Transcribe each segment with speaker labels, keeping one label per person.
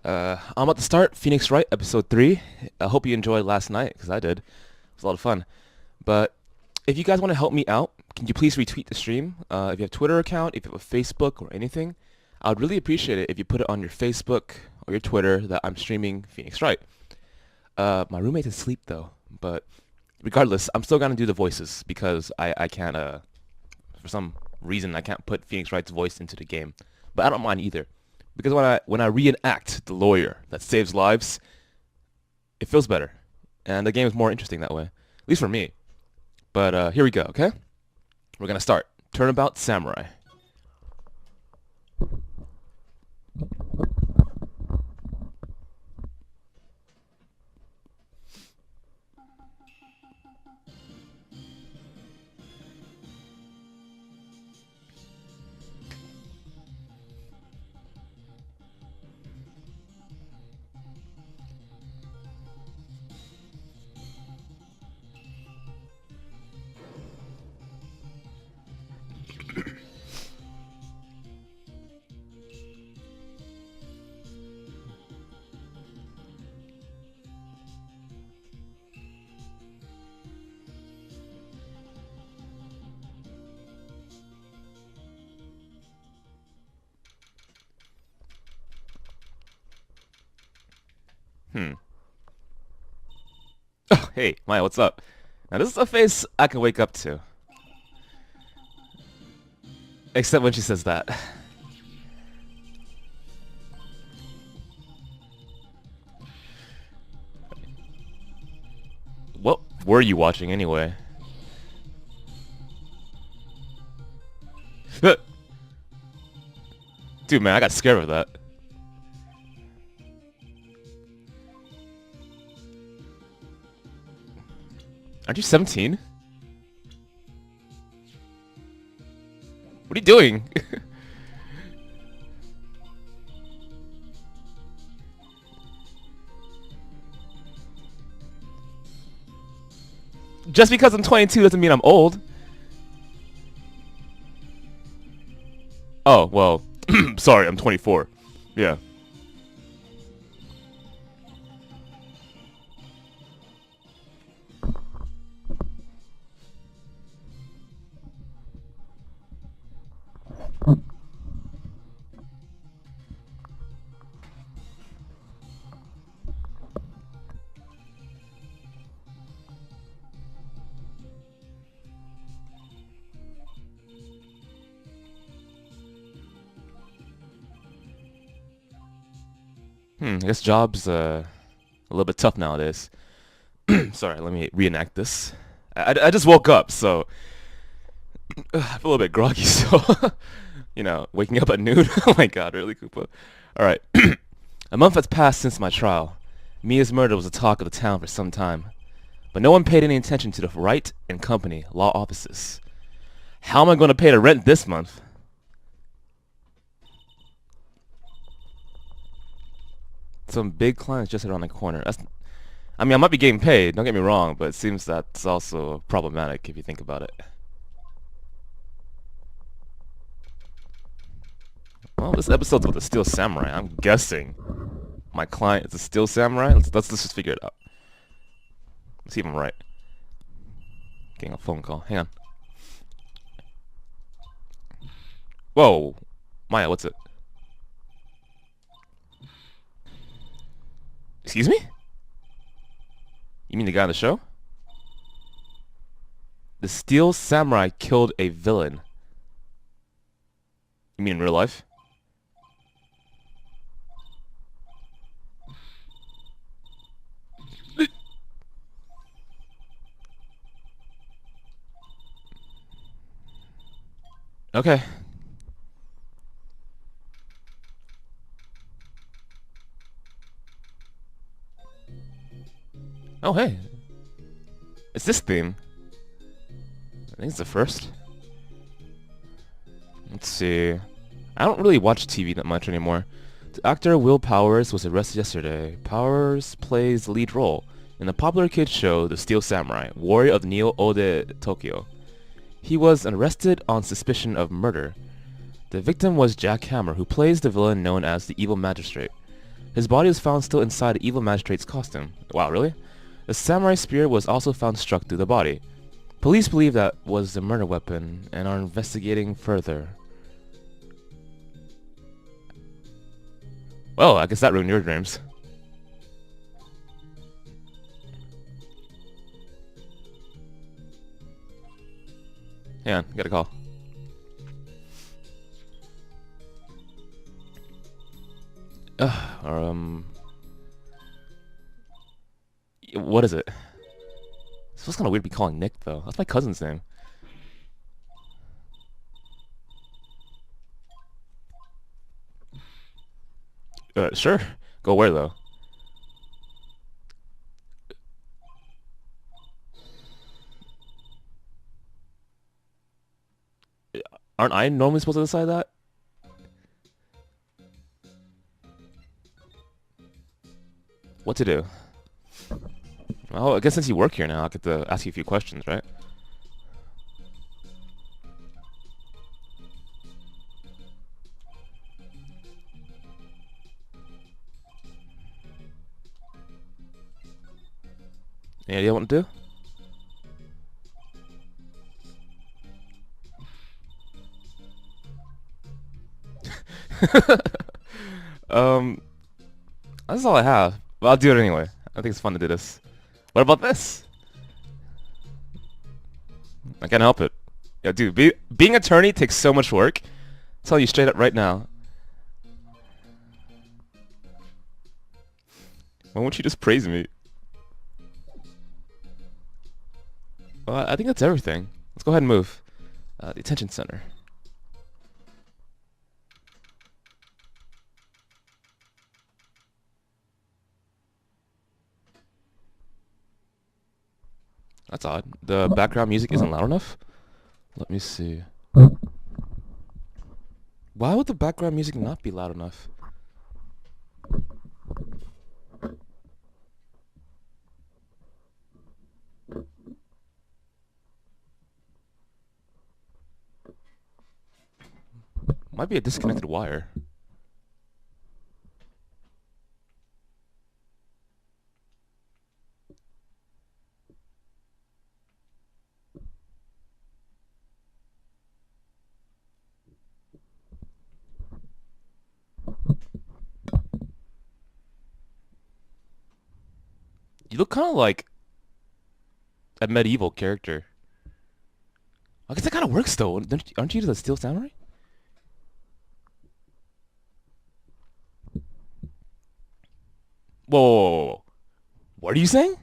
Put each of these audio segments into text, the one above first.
Speaker 1: I'm about to start Phoenix Wright episode 3. I hope you enjoyed last night, because I did. It was a lot of fun. But if you guys want to help me out, can you please retweet the stream? If you have a Twitter account, if you have a Facebook or anything, I would really appreciate it if you put it on your Facebook or your Twitter that I'm streaming Phoenix Wright. My roommate's asleep though, but regardless, I'm still gonna do the voices because I can't, for some reason, I can't put Phoenix Wright's voice into the game. But I don't mind either. Because when I reenact the lawyer that saves lives, it feels better, and the game is more interesting that way, at least for me. But here we go. Okay, we're gonna start Turnabout Samurai. Hmm. Oh, hey, Maya, what's up? Now this is a face I can wake up to, except when she says that. What were you watching anyway? Dude, man, I got scared of that. Aren't you 17? What are you doing? Just because I'm 22 doesn't mean I'm old. Oh, well, sorry, I'm 24. Yeah. I guess job's a little bit tough nowadays. Sorry, let me reenact this. I just woke up, so I feel a little bit groggy, so waking up at noon. Oh my god, really, Koopa? Alright. A month has passed since my trial. Mia's murder was the talk of the town for some time, but no one paid any attention to the Wright and Company law offices. How am I going to pay the rent this month? Some big clients just around the corner. I mean, I might be getting paid, don't get me wrong, but it seems that's also problematic if you think about it. Well, this episode's about the Steel Samurai. I'm guessing my client is a Steel Samurai. Let's just figure it out. Let's see if I'm right. Getting a phone call. Hang on. Whoa, Maya, what's it? Excuse me? You mean the guy on the show? The Steel Samurai killed a villain. You mean in real life? Okay. Oh, hey. It's this theme. I think it's the first. Let's see. I don't really watch TV that much anymore. The actor Will Powers was arrested yesterday. Powers plays the lead role in the popular kids show The Steel Samurai, Warrior of the Neo Ode Tokyo. He was arrested on suspicion of murder. The victim was Jack Hammer, who plays the villain known as the Evil Magistrate. His body was found still inside the evil magistrate's costume. Wow, really? The samurai spear was also found struck through the body. Police believe that was the murder weapon and are investigating further. Well, I guess that ruined your dreams. Hang on, got a call. What is it? It feels kind of weird to be calling Nick, though. That's my cousin's name. Sure. Go where, though? Aren't I normally supposed to decide that? What to do? Well, I guess since you work here now, I get to ask you a few questions, right? Any idea what to do? That's all I have. But I'll do it anyway. I think it's fun to do this. What about this? I can't help it. Yeah, dude, being attorney takes so much work. I'll tell you straight up right now. Why won't you just praise me? Well, I think that's everything. Let's go ahead and move. The attention center. That's odd. The background music isn't loud enough? Let me see. Why would the background music not be loud enough? Might be a disconnected wire. You look kind of like a medieval character. I guess that kind of works though. Aren't you the Steel Samurai? Whoa, whoa, whoa, whoa. What are you saying?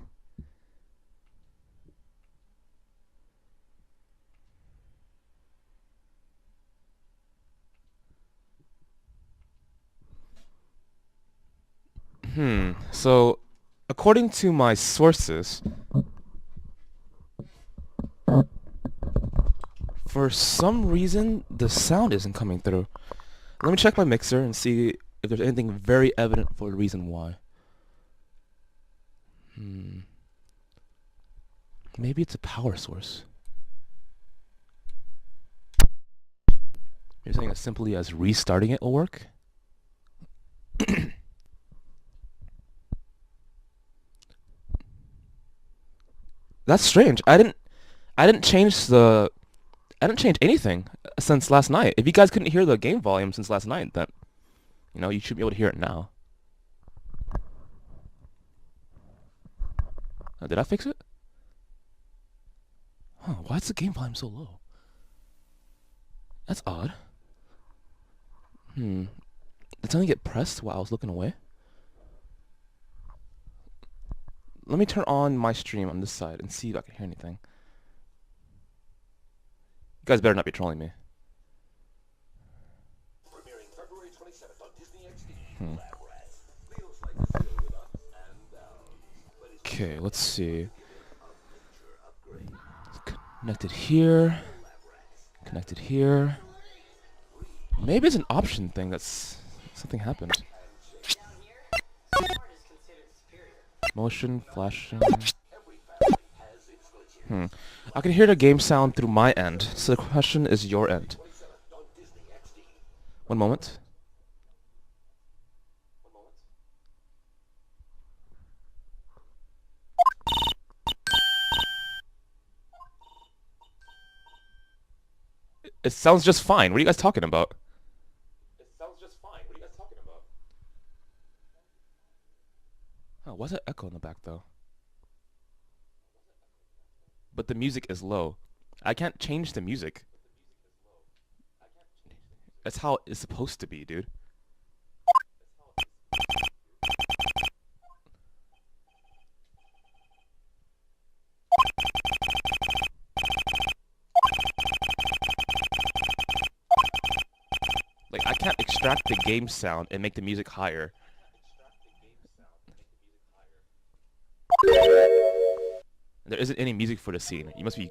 Speaker 1: So, according to my sources, for some reason, the sound isn't coming through. Let me check my mixer and see if there's anything very evident for the reason why. Maybe it's a power source. Maybe something as simply as restarting it will work. That's strange. I didn't change anything since last night. If you guys couldn't hear the game volume since last night, then you should be able to hear it now. Did I fix it? Huh, why is the game volume so low? That's odd. Did something get pressed while I was looking away? Let me turn on my stream on this side and see if I can hear anything. You guys better not be trolling me. Okay, let's see. Connected here. Connected here. Maybe it's an option thing that's... something happened. Motion, flashing... I can hear the game sound through my end, so the question is your end. One moment. It sounds just fine. What are you guys talking about? Oh, why's that echo in the back though? But the music is low. I can't change the music. That's how it's supposed to be, dude. Like, I can't extract the game sound and make the music higher. There isn't any music for the scene. You must be...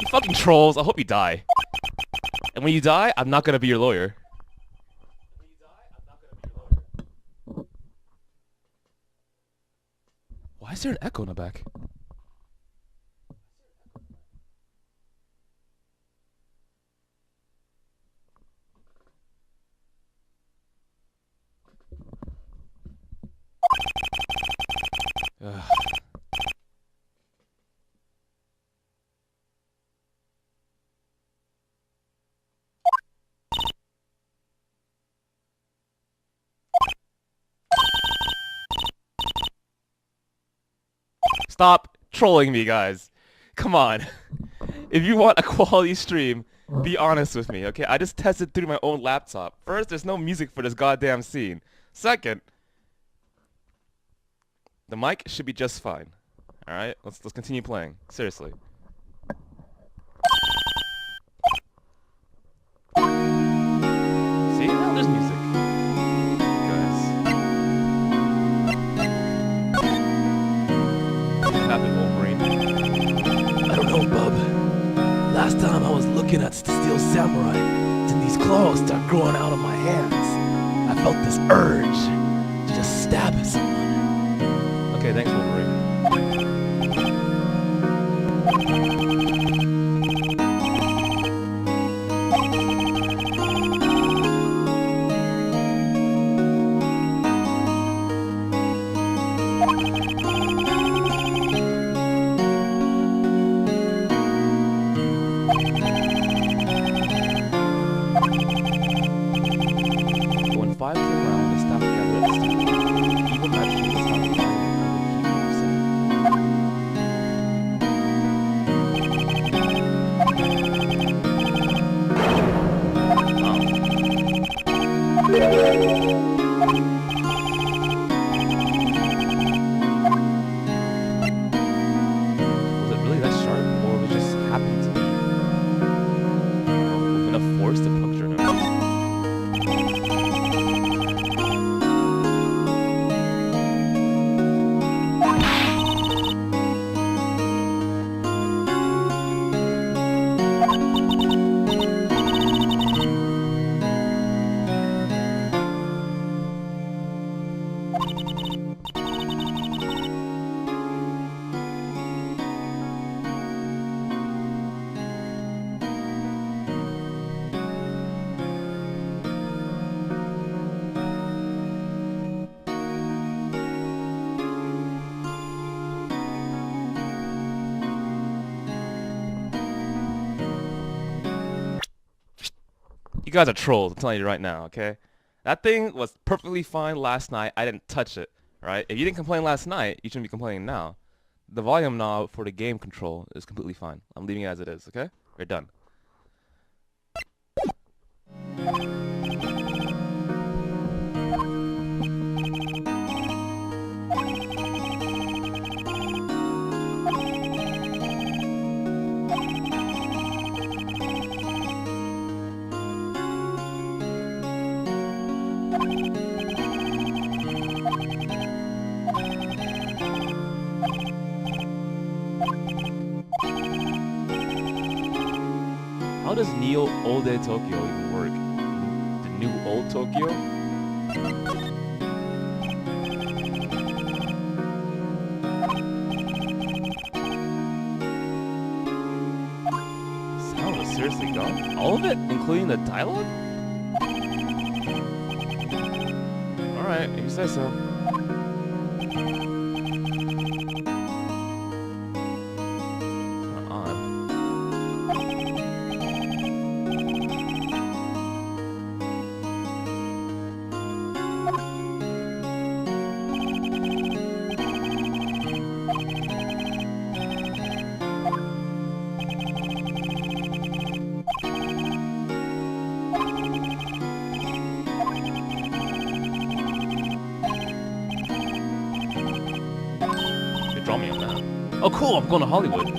Speaker 1: You fucking trolls. I hope you die. And when you die, I'm not gonna be your lawyer. Why is there an echo in the back? Ugh. Stop trolling me, guys. Come on. If you want a quality stream, be honest with me, okay? I just tested through my own laptop. First, there's no music for this goddamn scene. Second, the mic should be just fine. All right, let's continue playing. Seriously. See, now there's music. Guys. What happened, Wolverine?
Speaker 2: I don't know, bub. Last time I was looking at Steel Samurai, and these claws start growing out of my hands. I felt this urge to just stab at someone.
Speaker 1: Okay, thanks, Wolverine. When 5 came around, they stopped together at the start. People naturally stopped fighting and would keep upset. Was it really that sharp, or was it just happened to be with enough force to puncture him? You guys are trolls, I'm telling you right now, okay? That thing was perfectly fine last night. I didn't touch it, right? If you didn't complain last night, you shouldn't be complaining now. The volume knob for the game control is completely fine. I'm leaving it as it is, okay? We're done. How does Neo Old Tokyo even work? The new old Tokyo? Sound was seriously gone? All of it? Including the dialogue? Alright, if you say so. Odd. draw me on that. Oh, cool! I'm going to Hollywood. I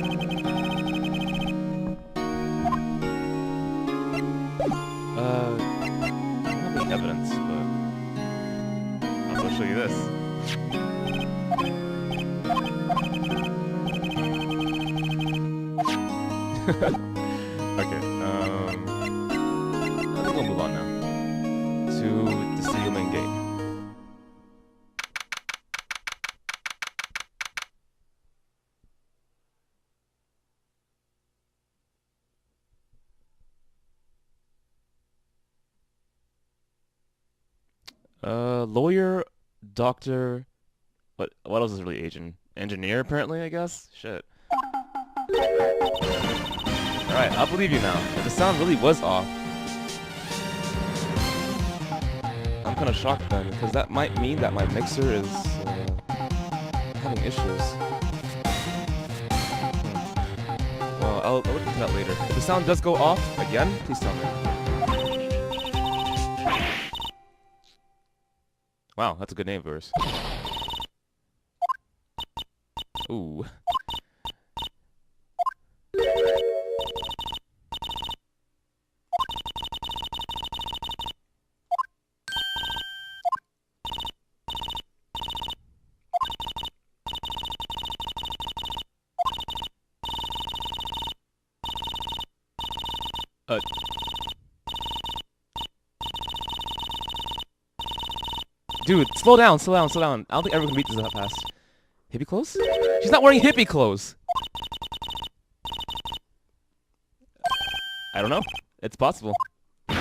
Speaker 1: don't have any evidence, but I'll go show you this. Okay, I think we'll move on now to the studio main gate. Lawyer, doctor, what else is really Asian? Engineer, apparently, I guess? Shit. Alright, I'll believe you now. The sound really was off. I'm kind of shocked then, because that might mean that my mixer is having issues. Well, I'll look into that later. If the sound does go off again, please tell me. Wow, that's a good name of yours. Ooh. Dude, slow down, slow down, slow down. I don't think everyone can beat this that fast. Hippie clothes? She's not wearing hippie clothes! I don't know. It's possible. Well,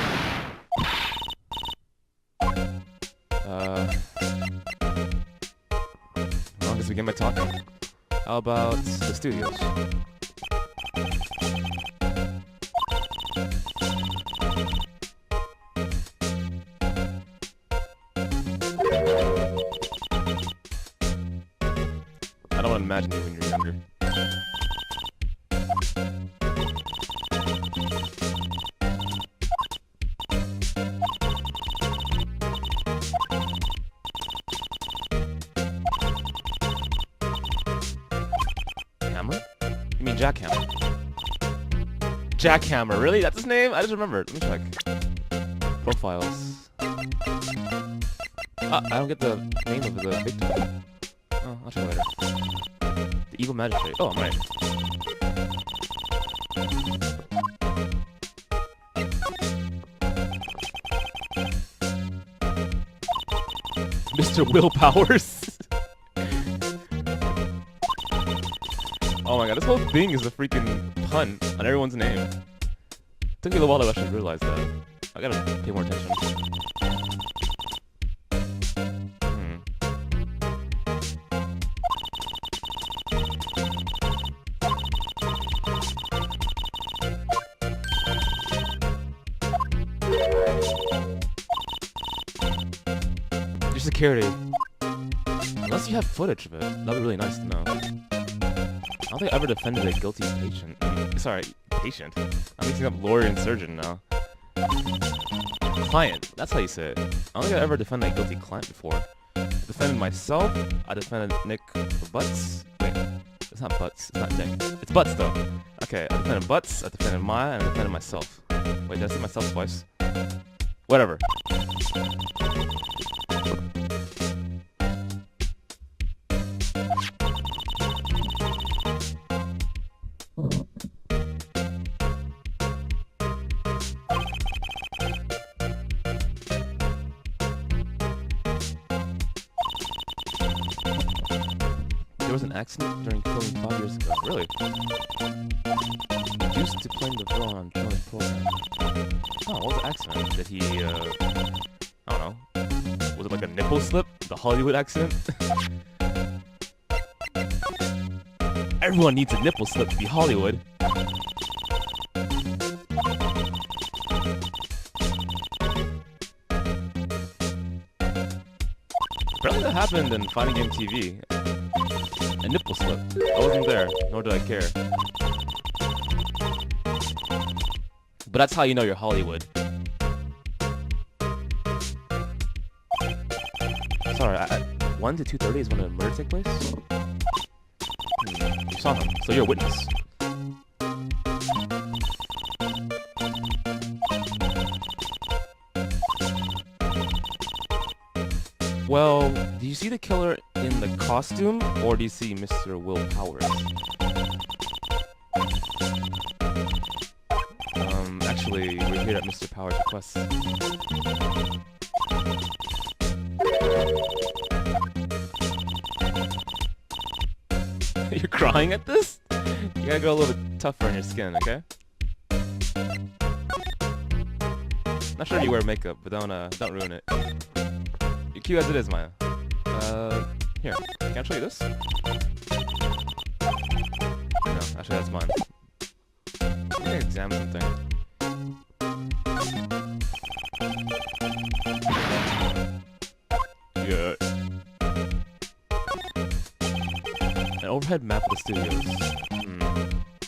Speaker 1: I guess we begin by talking. How about the studios? I don't want to imagine you when you're younger. Hammer? You mean Jackhammer? Jackhammer, really? That's his name? I just remembered. Let me check. Profiles. I don't get the name of the victim. Oh, I'll check later. The evil magistrate. Oh, I'm right. Mr. Will Powers. Oh my god, this whole thing is a freaking pun on everyone's name. Took me a little while to actually realize that. I gotta pay more attention. Your security. Unless you have footage of it, that'd be really nice to know. I don't think I ever defended a guilty patient. Sorry, patient? I'm mixing up lawyer and surgeon now. Client, that's how you say it. I don't think I ever defended a guilty client before. I defended myself, I defended Nick for Butts. Wait, it's not Butts, it's not Nick. It's Butts though. Okay, I defended Butts, I defended Maya, and I defended myself. Wait, did I say myself twice? Whatever. There was an accident during filming 5 years ago. Really? Used to playing the role on John's program. Oh, what was the accident? Did he, I don't know. Was it like a nipple slip? The Hollywood accident? Everyone needs a nipple slip to be Hollywood. Apparently that happened in Fighting Game TV. A nipple slip. I wasn't there, nor did I care. But that's how you know you're Hollywood. Sorry, 1 to 2:30 is when the murder took place? You saw him, so you're a witness. Well, do you see the killer in the costume, or do you see Mr. Will Powers? Actually, we're here at Mr. Powers' request. You're crying at this? You gotta go a little bit tougher on your skin, okay? Not sure you wear makeup, but don't ruin it. You're cute as it is, Maya. Here, can I show you this? No, actually that's mine. I'm gonna examine something. Yeah. An overhead map of the studios.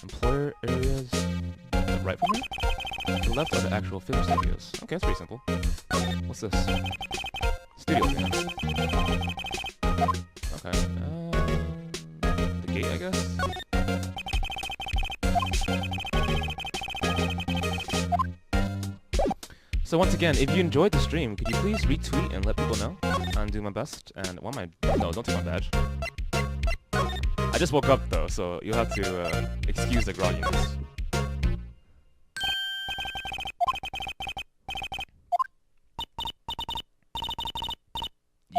Speaker 1: Employer areas. Right from here? To the left are the actual film studios. Okay, that's pretty simple. What's this? Studio van. Okay. The gate, I guess? So once again, if you enjoyed the stream, could you please retweet and let people know? I'm doing my best. And why am I... No, don't take my badge. I just woke up though, so you'll have to excuse the grogginess.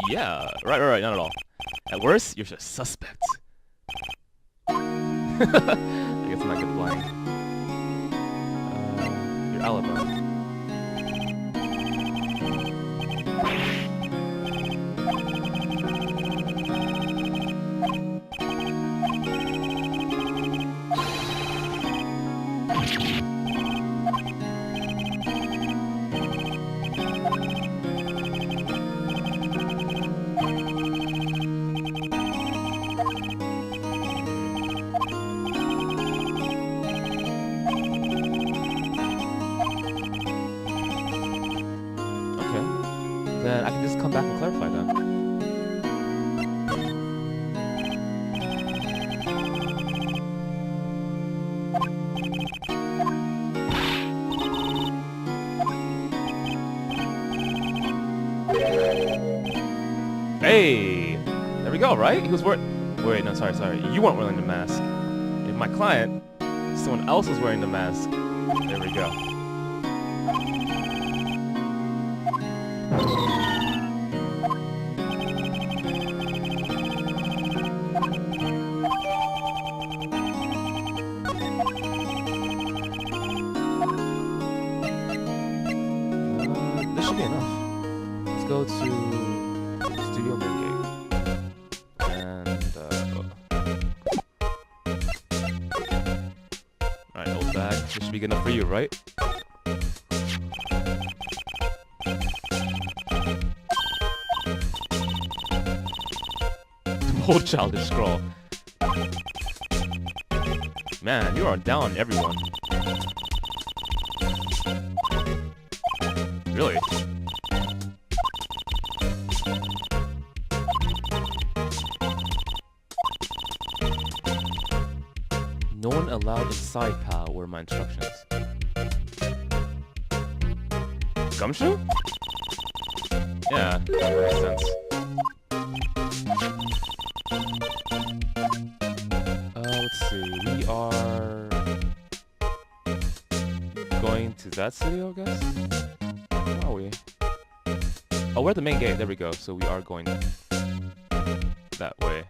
Speaker 1: Yeah, right, not at all. At worst, you're just a suspect. I guess I'm not good flying. Your alibi. Then I can just come back and clarify that. Hey! There we go, right? He was wait, no, sorry. You weren't wearing the mask. If my client, someone else was wearing the mask. There we go. This should be enough. Let's go to studio main gate. And, alright, old bag. This should be good enough for you, right? Old childish scroll. Man, you are down everyone. Really? No one allowed inside, pal, were my instructions. Gumshoe? Yeah, that makes sense. Let's see, we are going to that city, I guess? Where are we? Oh, we're at the main gate, there we go, so we are going that way.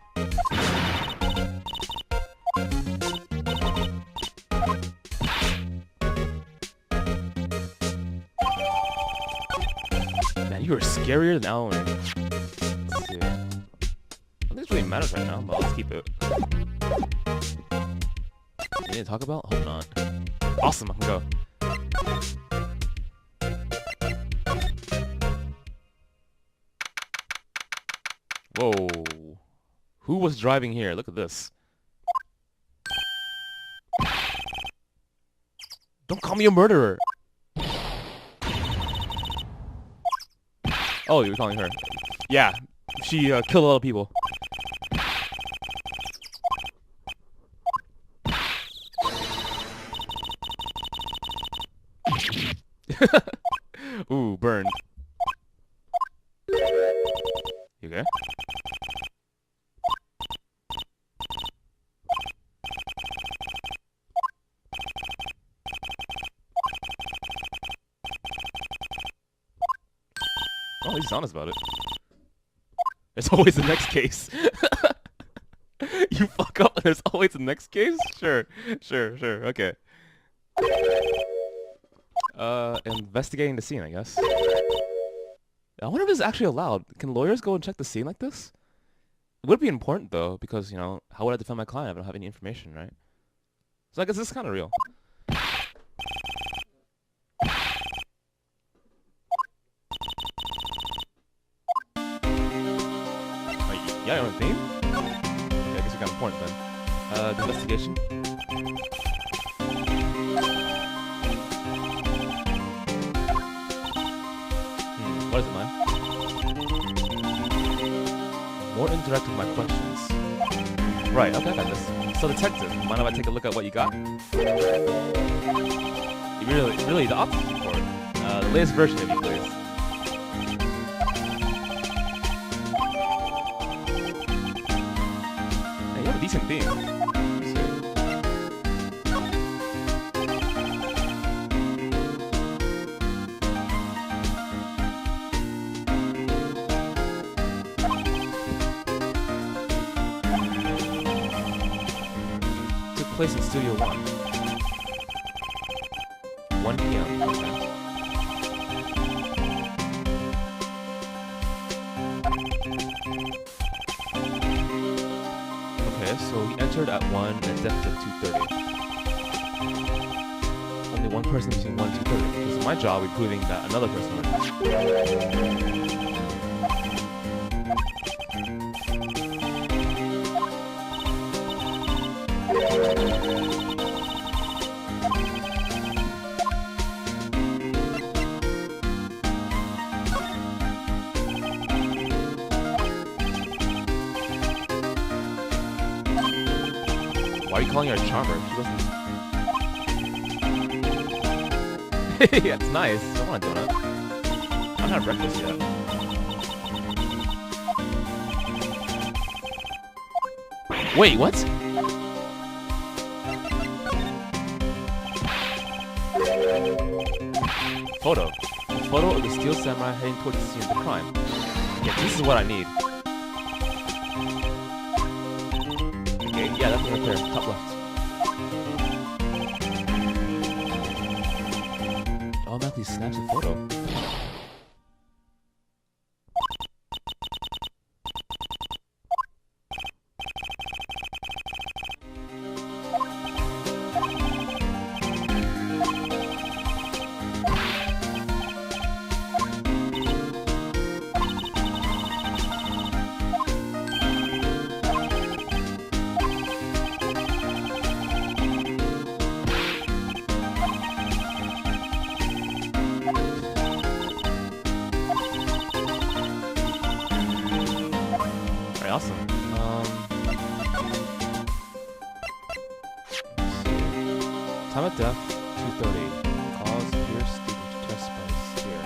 Speaker 1: Man, you are scarier than Alan. Let's see. I don't think this really matters right now, but let's keep it. You need to talk about? Hold on. Awesome, I can go. Whoa. Who was driving here? Look at this. Don't call me a murderer. Oh, you were calling her. Yeah, she killed a lot of people. Ooh, burned. You okay? Oh, he's honest about it. There's always the next case. You fuck up and there's always the next case? Sure, okay. Investigating the scene, I guess. I wonder if this is actually allowed. Can lawyers go and check the scene like this? It would be important though, because, you know, how would I defend my client if I don't have any information, right? So I guess this is kind of real. Yeah, your own theme? Yeah, I guess you're kind of important then. The investigation. What is it, man? More indirect with my questions. Right, okay, I got this. So, detective, mind if I take a look at what you got? You really, the options report. The latest version of you, please. Hey, you have a decent theme. Place in Studio 1. 1 p.m. Okay. Okay, so we entered at 1 and left at 2:30. Only one person between 1 and 2:30. Because my job is proving that another person went. Why are you calling her a charmer? She wasn't. Hey, that's nice. I want a donut. I'm not breakfast yet. Wait, what? Photo. A photo of the steel samurai heading towards the scene of the crime. Yeah, this is what I need. Okay, yeah, that's right there, top left. Automatically snaps a photo. Awesome. Time of death, 2:30. Cause pierced due to chest by spear.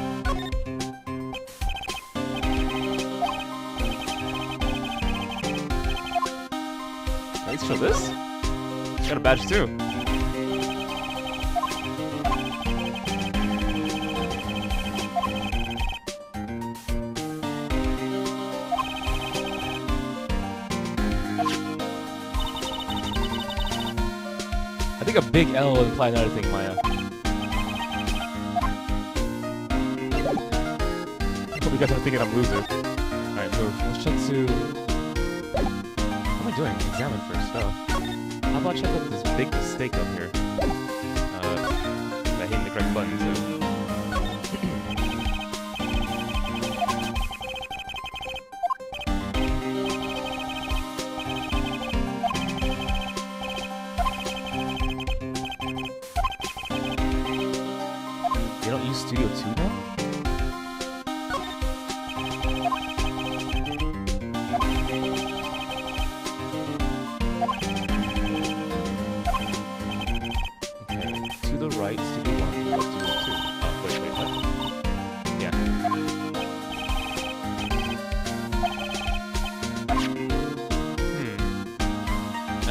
Speaker 1: Let's show this. Got a badge too. I think a big L will imply another thing, Maya. Hope you guys aren't thinking I'm a loser. Alright, move. Let's check to... What am I doing? Examine first. Oh. How about check out this big mistake up here? By hitting the correct button, too. They don't use Studio 2 now? Okay, to the right, Studio 1, to the left, Studio 2. Oh, wait.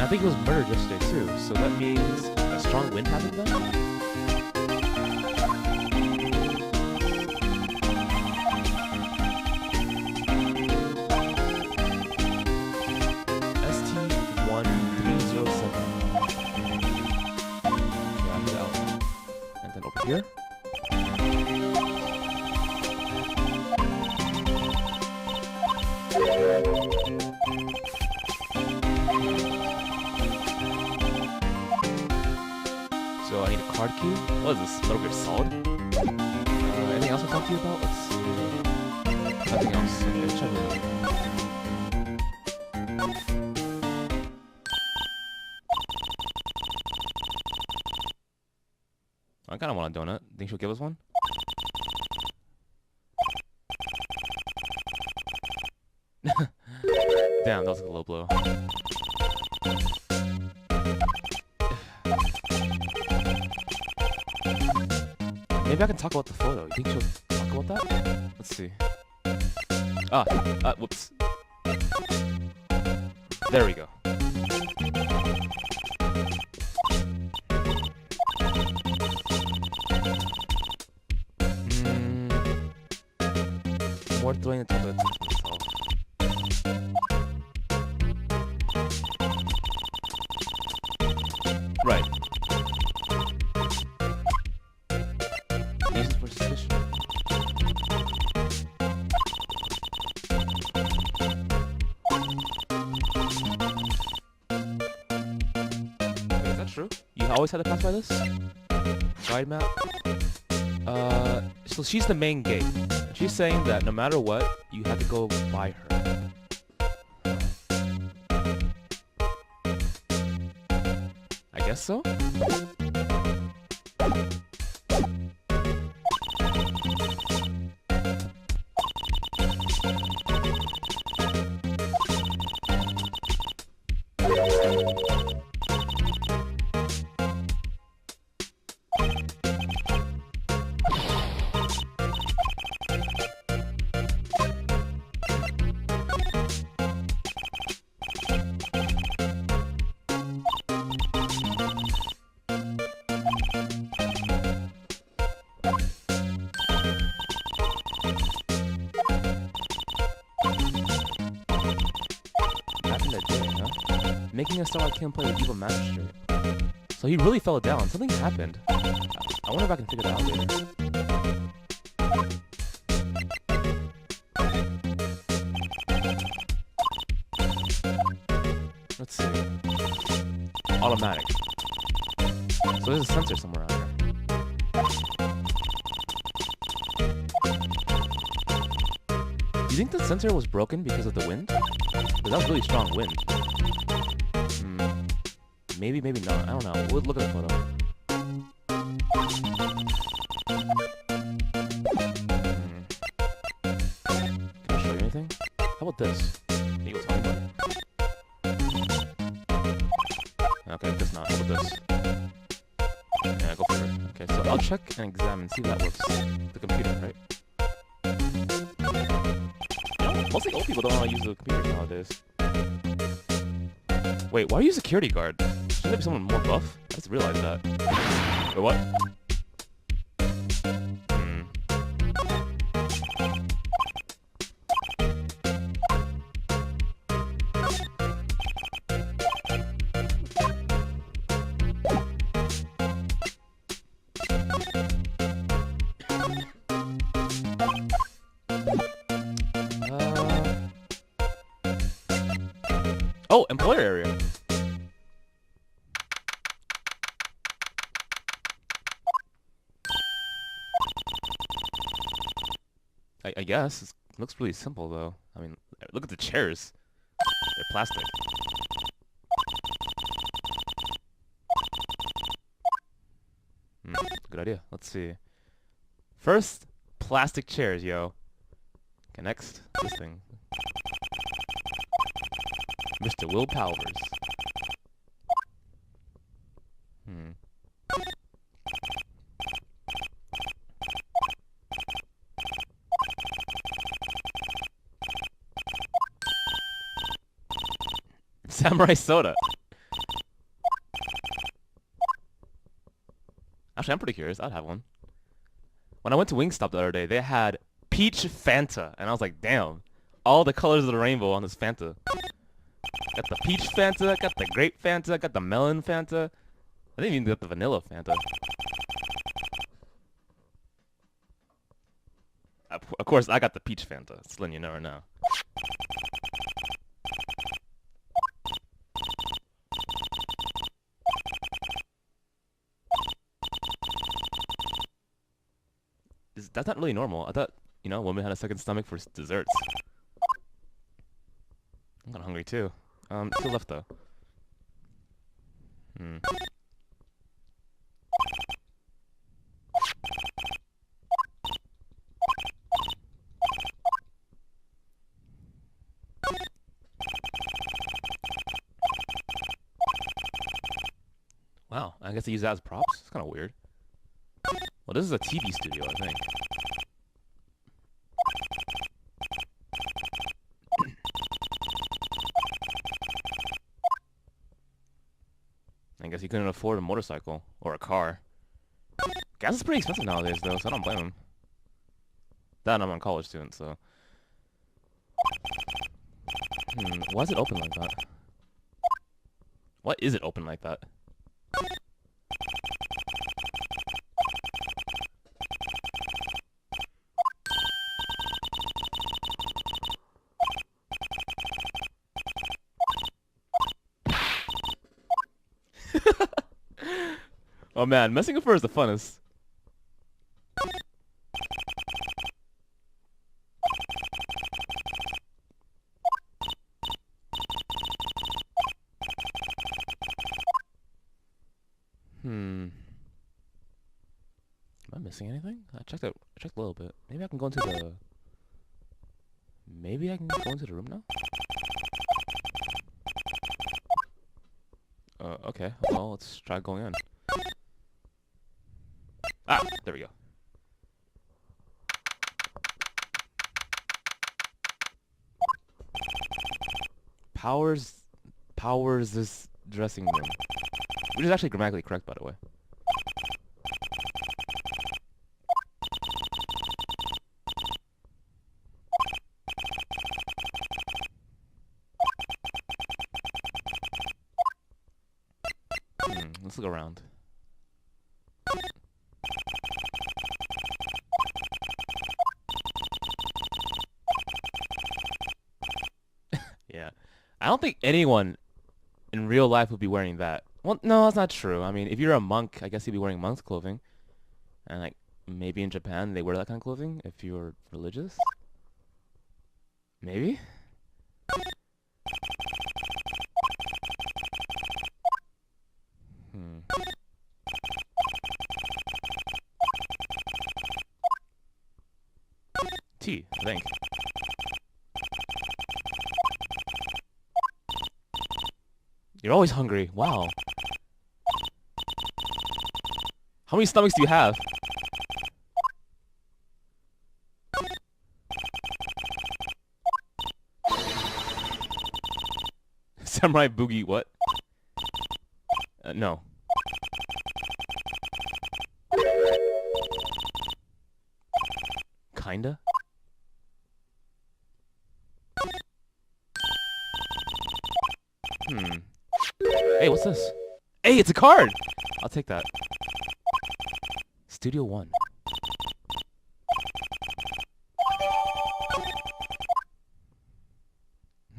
Speaker 1: I think it was murdered yesterday too, so that means a strong wind happened then? ST1307. Okay, out. And then over here. So I need a card key. What is this? Metal Gear Solid? Anything else I'll talk to you about? Let's see. Nothing else. Okay, let's check it out. I kinda want a donut. Think she'll give us one? Damn, that was a low blow. Maybe I can talk about the photo. You think she'll talk about that? Let's see. Whoops. There we go. More throwing the tablet to himself. Right. Reasons for suspicion. Wait, is that true? You always had to pass by this? Guide map? So she's the main gate. She's saying that no matter what, you have to go by her. I guess so? Making us so I can't play the evil magistrate. So he really fell down. Something happened. I wonder if I can figure that out later. Let's see. Automatic. So there's a sensor somewhere out here. Do you think the sensor was broken because of the wind? Because that was really strong wind. Maybe, maybe not. I don't know. We'll look at the photo. Can I show you anything? How about this? Can you go tell me about it? Okay, guess not. How about this? Yeah, go for it. Okay, so I'll check and examine, see if that works. The computer, right? You know, mostly old people don't know how to use the computer nowadays. Wait, why are you a security guard? Shouldn't there be someone more buff? I just realized that. Wait, what? Oh, employer area. I guess. It looks really simple, though. I mean, look at the chairs. They're plastic. Good idea. Let's see. First, plastic chairs, yo. Okay, next, this thing. Mr. Will Powers. Samurai soda. Actually, I'm pretty curious. I'd have one. When I went to Wingstop the other day, they had peach Fanta, and I was like, damn, all the colors of the rainbow on this Fanta. Got the peach Fanta, got the grape Fanta, got the melon Fanta. I didn't even get the vanilla Fanta. Of course, I got the peach Fanta. It's letting you know right now. That's not really normal. I thought, women had a second stomach for desserts. I'm kind of hungry too. Still left though. Wow, I guess they use that as props? It's kind of weird. Well, this is a TV studio, I think. I guess he couldn't afford a motorcycle or a car. Gas is pretty expensive nowadays, though, so I don't blame him. That I'm a college student, so... why is it open like that? Why is it open like that? Oh man, messing with her is the funnest. Am I missing anything? I checked a little bit. Maybe I can go into the... Maybe I can go into the room now? Okay. Well, let's try going in. Ah, there we go. Powers this dressing room. Which is actually grammatically correct, by the way. Let's look around. Yeah. I don't think anyone in real life would be wearing that. Well, no, that's not true. I mean, if you're a monk, I guess you'd be wearing monk's clothing. And, like, maybe in Japan they wear that kind of clothing if you're religious. Maybe? Tea, I think. You're always hungry. Wow. How many stomachs do you have? Samurai Boogie, what? No. Kinda? Hey, what's this? Hey, it's a card! I'll take that. Studio 1.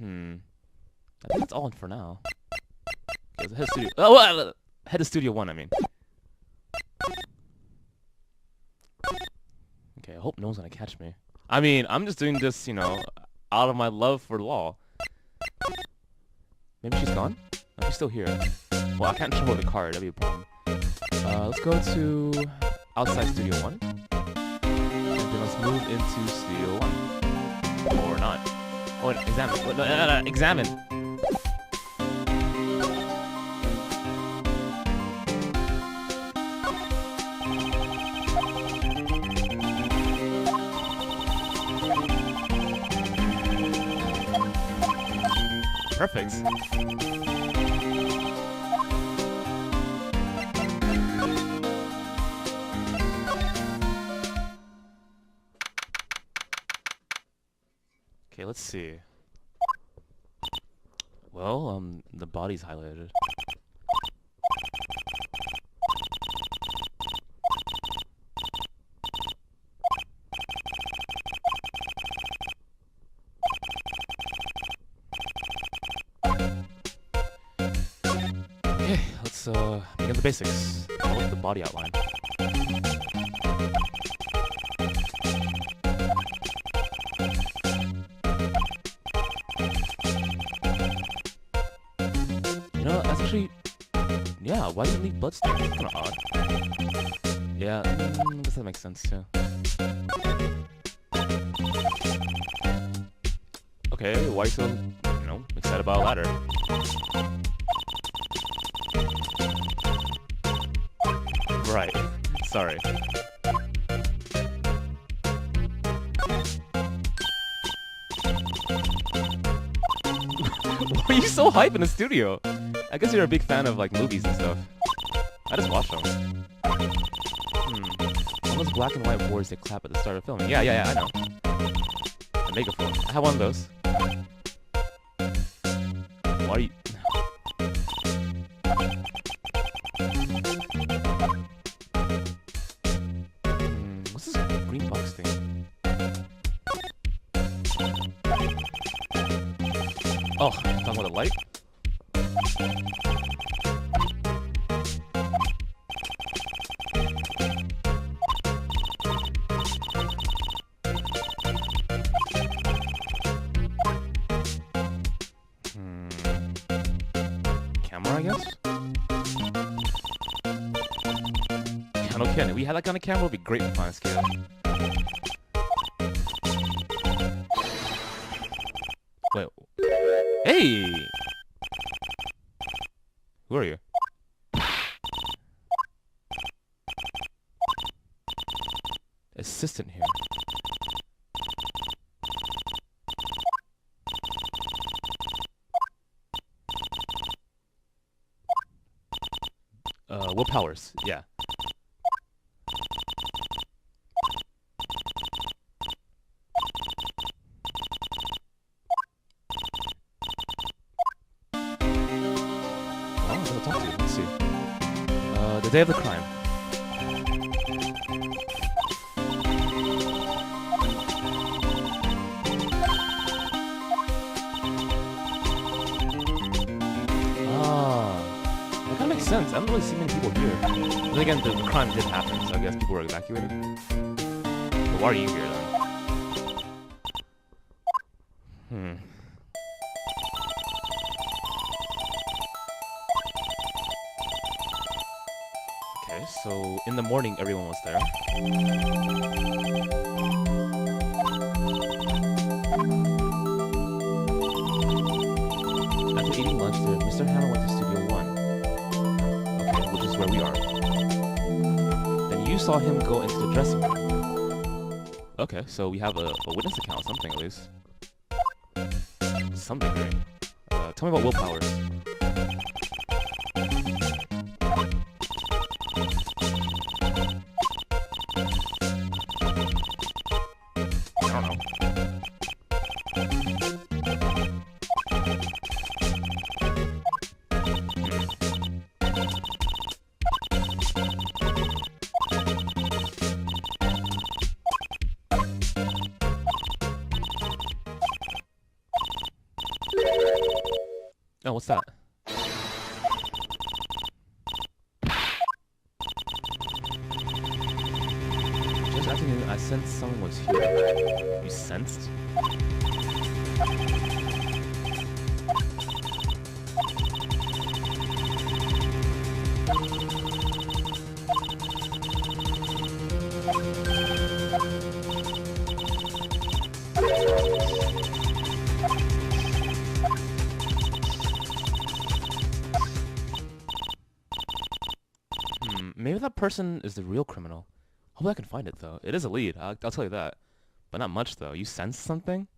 Speaker 1: I think that's all for now. Okay, head to studio. Oh, head to Studio 1, I mean. Okay, I hope no one's gonna catch me. I mean, I'm just doing this, out of my love for law. Maybe she's gone? No, she's still here. Well, I can't show the card. That'd be a problem. Let's go to outside Studio 1. And then let's move into Studio 1. Or not. Oh, examine. No, examine. Perfect. let's see. Well, the body's highlighted. Okay, let's begin the basics. What's the body outline? You know, that's actually... Yeah, why didn't leave bloodstains? That's kinda odd. Yeah, I guess that makes sense, too. Okay, why are you so, you know, excited about a ladder? Right. Sorry. Why are you so hype in the studio? I guess you're a big fan of like movies and stuff. I just watch them. All those black and white boards that clap at the start of filming. Yeah, I know. A megaphone. I have one of those. Why are you... What's this green box thing? Oh, talking about the light? Camera, I guess? Yeah, no kidding. If we had that kind of camera, it would be great for FinestKO. Wait. Hey! Who are you? Assistant here. Willpowers, yeah. Talk to you. Let's see. The day of the crime. That kind of makes sense. I don't really see many people here. Then again, the crime did happen, so I guess people were evacuated. But why are you here then? Okay, so in the morning everyone was there. After eating lunch, Mr. Hammer went to Studio 1. Okay, which is where we are. Then you saw him go into the dressing room. Okay, so we have a witness account, something at least. Something great. Tell me about willpowers. Oh, what's that? Just asking, I sensed someone was here. You sensed? Maybe that person is the real criminal. Hopefully I can find it, though. It is a lead, I'll tell you that. But not much, though. You sense something?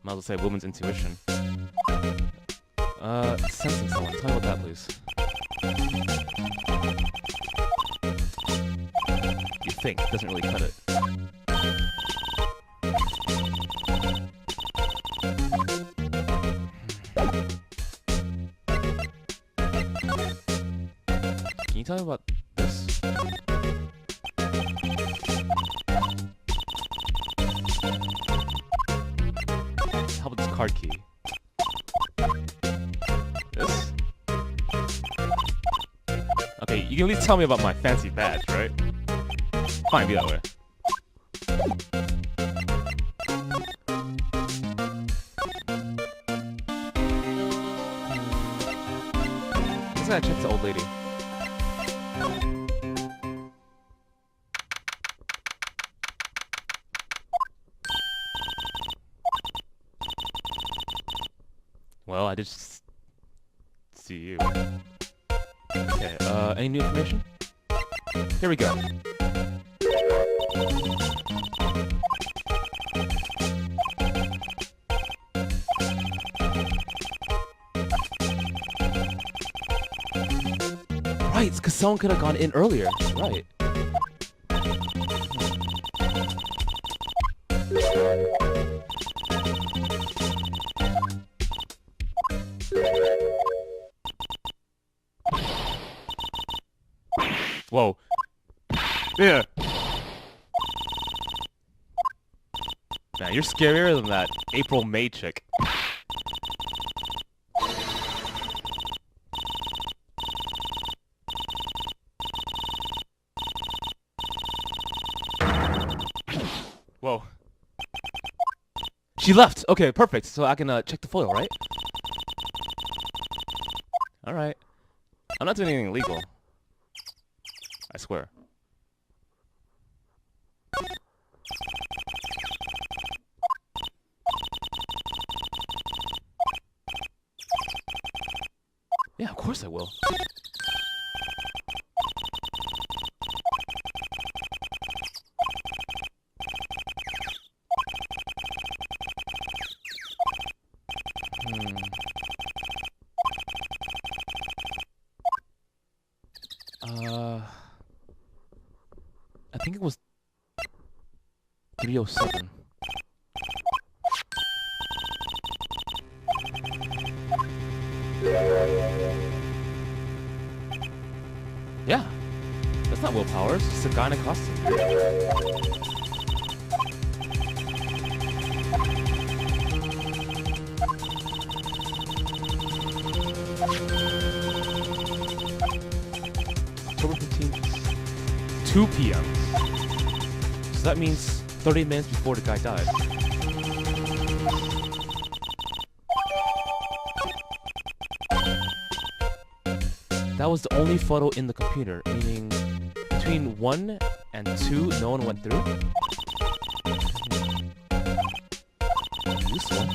Speaker 1: Might as well say woman's intuition. Sensing someone. Tell me about that, please. You think. Doesn't really cut it. tell me about this? How about this card key? This? Okay, you can at least tell me about my fancy badge, right? Fine, be that way. I gotta check the old lady. Well, I did see you. Okay, any new information? Here we go. Right, because someone could have gone in earlier. Right. Whoa. Yeah. Man, you're scarier than that April May chick. Whoa. She left! Okay, perfect. So I can check the foil, right? Alright. I'm not doing anything illegal. I swear. Yeah, of course I will. I think it was 307. Yeah, that's not willpower, it's just a guy in a costume. October 15th, 2 p.m. So that means 30 minutes before the guy died. That was the only photo in the computer, meaning between 1 and 2, no one went through. Useful.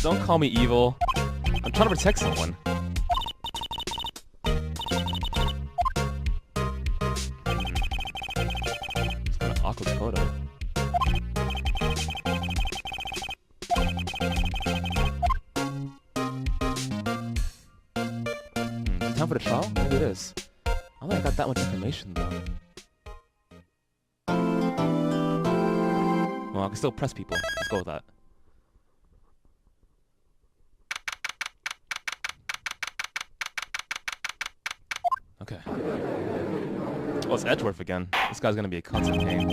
Speaker 1: Don't call me evil. I'm trying to protect someone. It's kind of awkward photo. Time for the trial? Maybe it is. I don't think I got that much information though. Well, I can still press people. Let's go with that. Okay. Oh, it's Edgeworth again. This guy's gonna be a constant pain.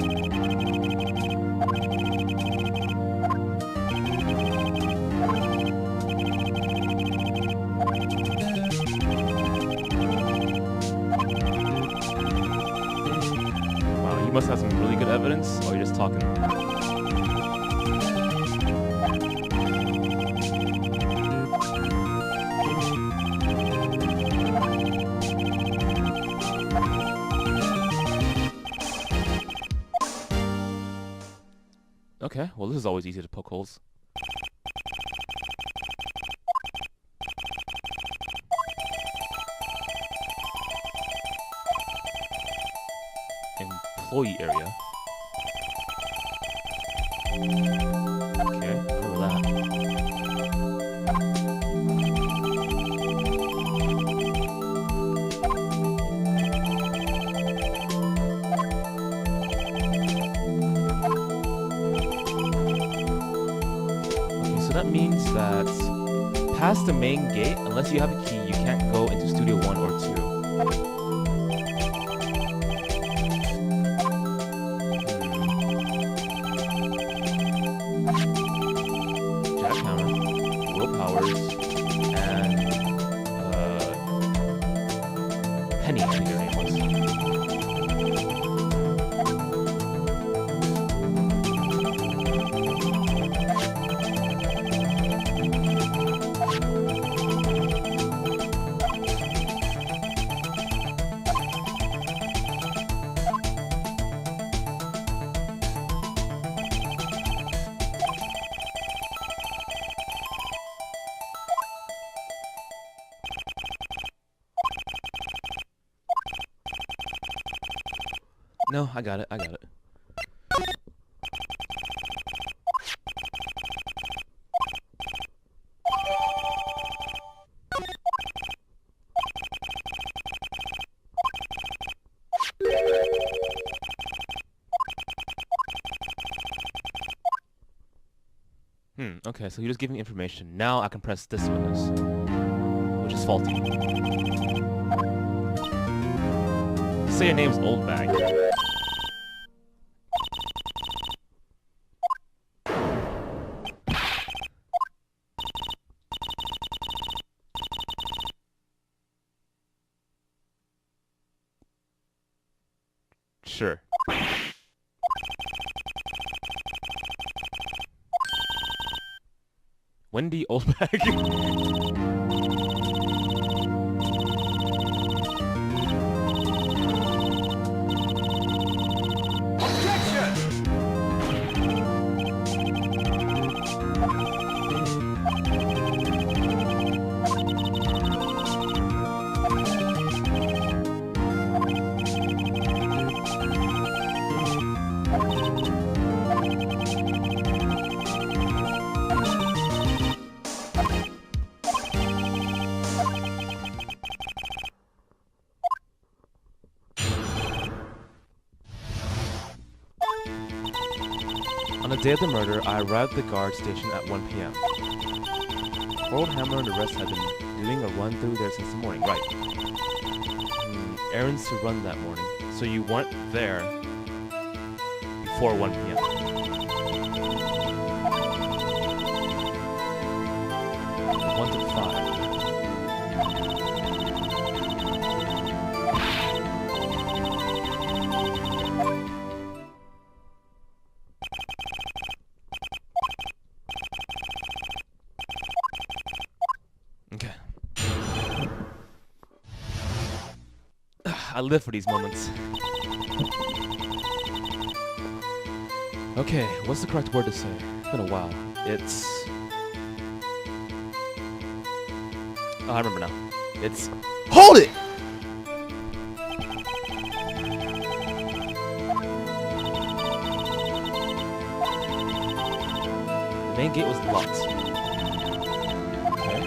Speaker 1: Wow, you must have some really good evidence, or you're just talking. Okay, well this is always easy to poke holes. Employee area. Okay, remember that. so that means that past the main gate, unless you have a key, you can't go into Studio 1 or 2. Jackhammer, willpowers, and Penny, I think her name was. No, I got it. Okay, so he just gave me information. Now I can press this witness, which is faulty. Say your name's Old Bag. Sure. Wendy Oldbag. On the day of the murder, I arrived at the guard station at 1 p.m. Harold Hammer and the rest had been doing a run through there since the morning. Right. Errands to run that morning. So you weren't there before 1 p.m. One to 5. Okay. I live for these moments. Okay, what's the correct word to say? It's been a while. It's... Oh, I remember now. It's... Hold it! The main gate was locked. Okay.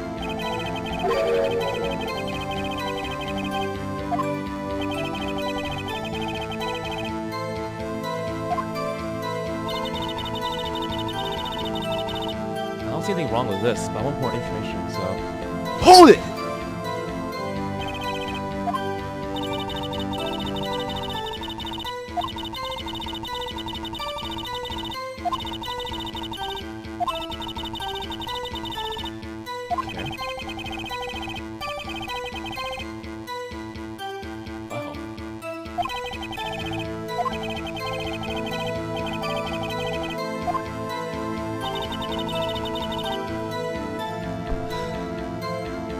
Speaker 1: I don't see anything wrong with this, but I want more information, so... Hold it! Wow.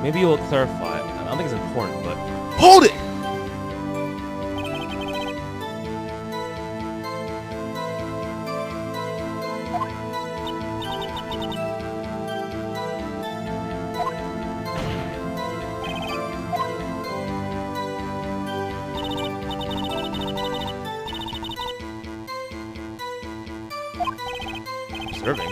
Speaker 1: Maybe you'll clarify. I don't think it's important, but... Hold it! Observing?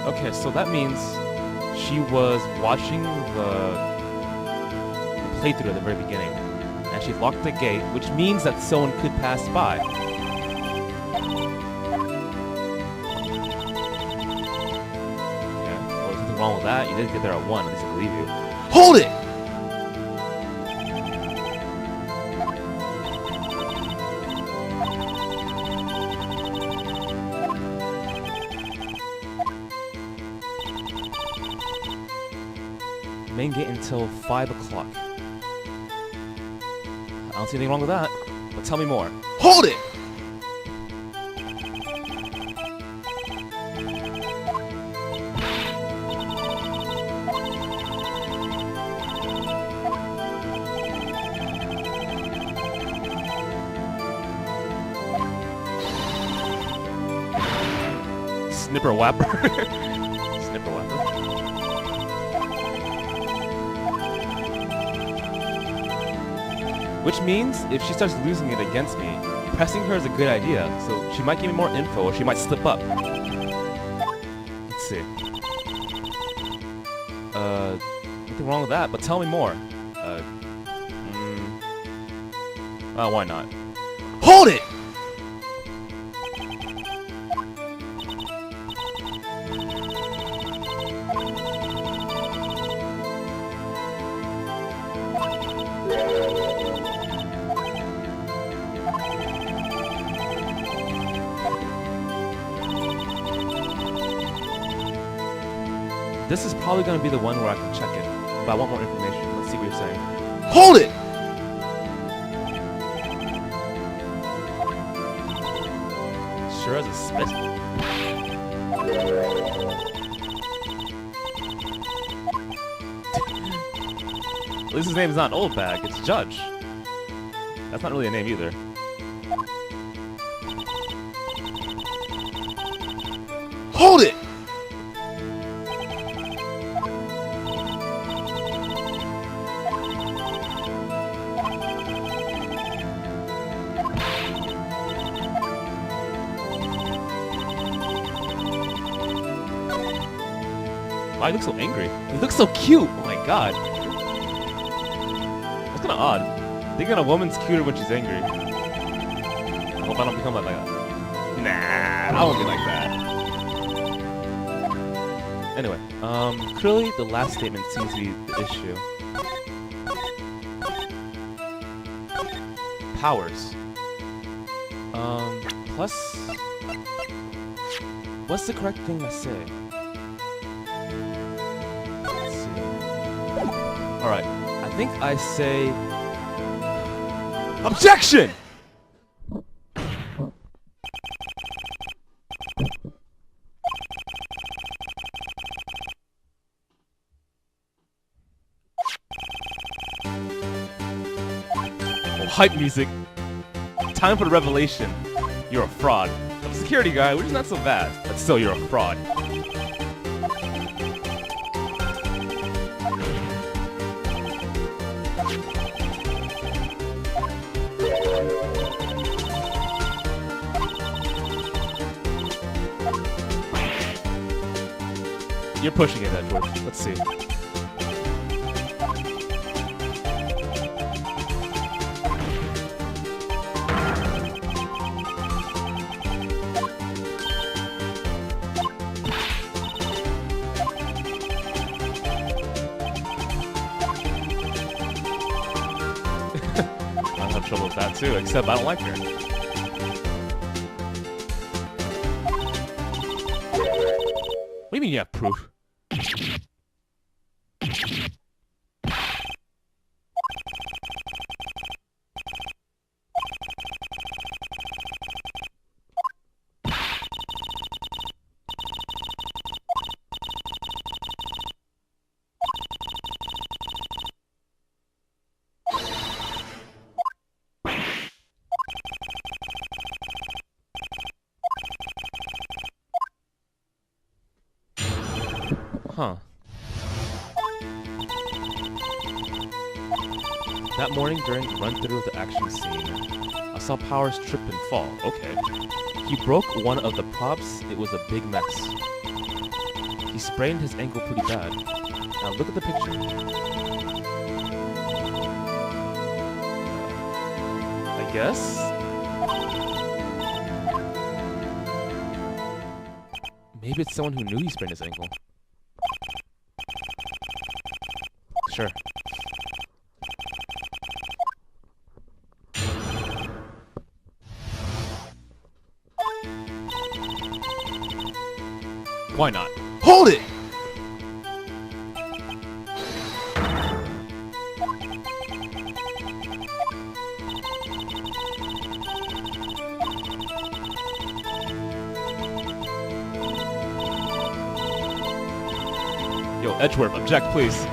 Speaker 1: Okay, so that means she she was watching the playthrough at the very beginning, and she locked the gate, which means that someone could pass by. Okay, well, there's nothing wrong with that. You did get there at 1, at least I believe you.
Speaker 2: Hold it!
Speaker 1: Main gate until 5 o'clock. I don't see anything wrong with that, but tell me more.
Speaker 2: Hold it!
Speaker 1: Snipper Wapper. Snipper Wapper. Which means if she starts losing it against me, pressing her is a good idea. So she might give me more info, or she might slip up. Let's see. Nothing wrong with that, but tell me more. Why not?
Speaker 2: Hold it!
Speaker 1: This is probably going to be the one where I can check it, but I want more information. Let's see what you're saying.
Speaker 2: Hold it!
Speaker 1: Sure as a spit. At least his name is not Old Bag, it's Judge. That's not really a name either.
Speaker 2: Hold it!
Speaker 1: Why he looks so angry? He looks so cute! Oh my god. That's kinda odd. Thinking a woman's cuter when she's angry. I hope I don't become like that. Nah, I won't be like that. Anyway, clearly the last statement seems to be the issue. Powers. Plus... What's the correct thing to say? Let's see. Alright, I think I say... Objection! Oh, hype music. Time for the revelation. You're a fraud. I'm a security guy, which is not so bad, but still you're a fraud. You're pushing it, Edward. Let's see. I have trouble with that too, except I don't like her. What do you mean you have proof? Huh. That morning during the run-through of the action scene, I saw Powers trip and fall. Okay. He broke one of the props. It was a big mess. He sprained his ankle pretty bad. Now look at the picture. I guess? Maybe it's someone who knew he sprained his ankle. Sure. Why not?
Speaker 2: Hold it!
Speaker 1: Yo, Edgeworth, object, please.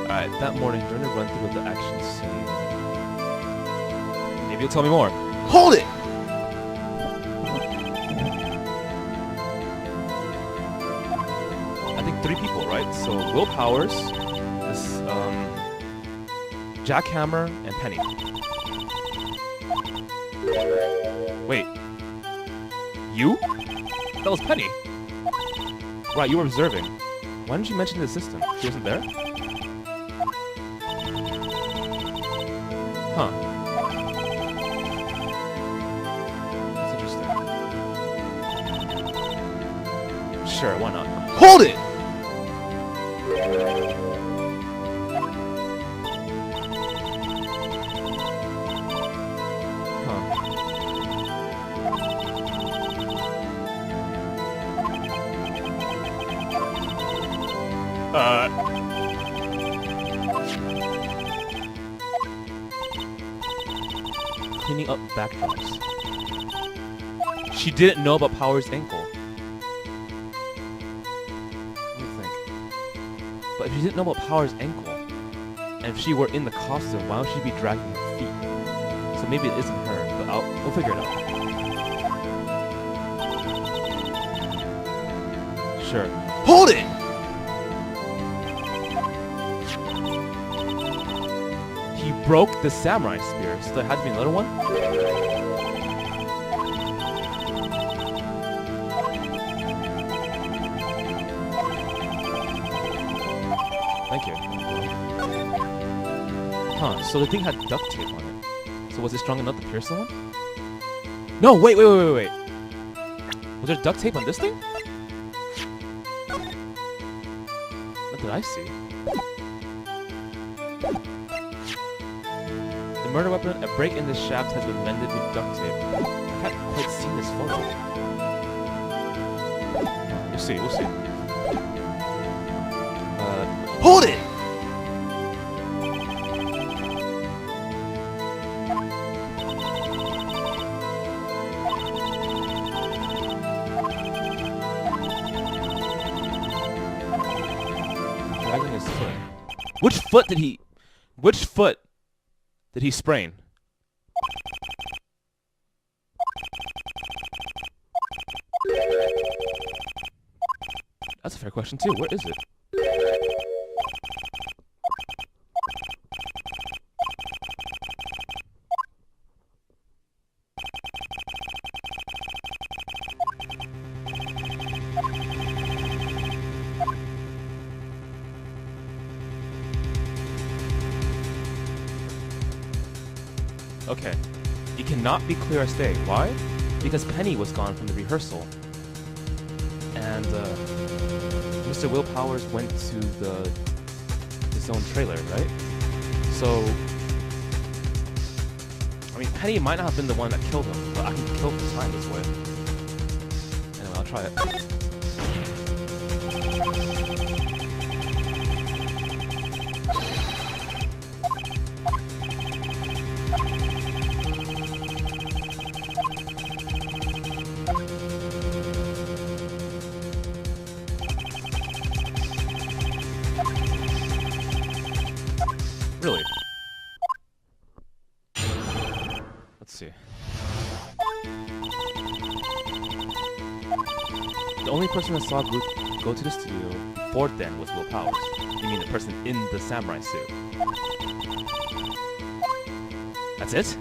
Speaker 1: Alright, that morning during the run through of the action scene. Maybe you'll tell me more.
Speaker 2: Hold it!
Speaker 1: I think 3 people, right? So Will Powers, this Jackhammer, and Penny. Wait. You? That was Penny. Right, you were observing. Why didn't you mention the assistant? She wasn't there? Huh. That's interesting. Sure, why not?
Speaker 2: Hold it!
Speaker 1: Cleaning up backdrops. She didn't know about Power's ankle. Let me think. But if she didn't know about Power's ankle, and if she were in the costume, why would she be dragging her feet? So maybe it isn't her, but we'll figure it out. Sure.
Speaker 2: Hold it!
Speaker 1: He broke the samurai spear, so there had to be another one? Thank you. Huh, so the thing had duct tape on it. So was it strong enough to pierce someone? No, wait. Was there duct tape on this thing? What did I see? The murder weapon, a break in the shaft has been mended with duct tape. I haven't quite seen this photo. We'll see.
Speaker 2: Hold it!
Speaker 1: Dragging his foot. Which foot did he sprain? That's a fair question too. Where is it? Okay. It cannot be clear as day. Why? Because Penny was gone from the rehearsal. And Mr. Will Powers went to his own trailer, right? So I mean, Penny might not have been the one that killed him, but I can kill for time this way. Anyway, I'll try it. Really? Let's see. The only person that saw Groot go to the studio before then was Will Powers. You mean the person in the samurai suit? That's it?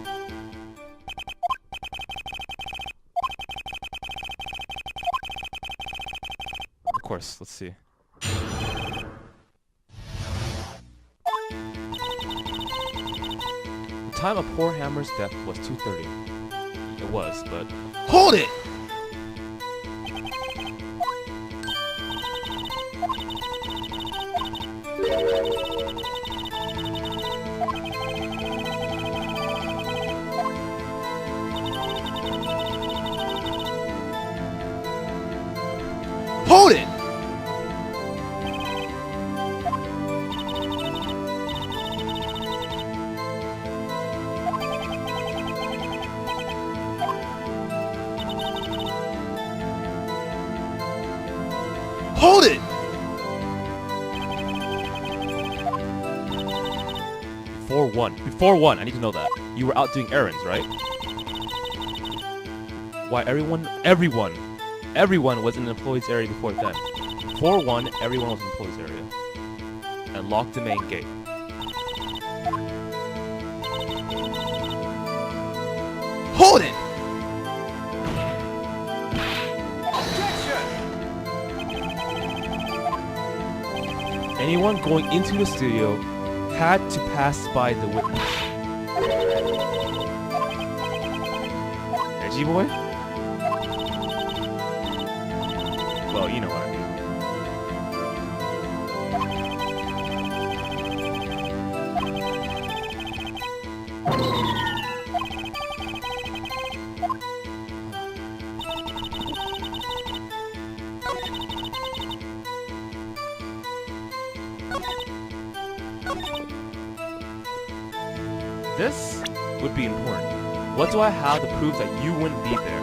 Speaker 1: course. Let's see. The time of poor Hammer's death was 2:30. It was, but...
Speaker 2: Hold it! Hold it! Hold it!
Speaker 1: Before one, I need to know that. You were out doing errands, right? Why, everyone was in the employee's area before then. Before 1, everyone was in the employee's area. And locked the main gate.
Speaker 2: Hold it!
Speaker 1: Anyone going into the studio had to pass by the witness. Edgy boy? Well, you know what I mean. This would be important. What do I have to prove that you wouldn't be there?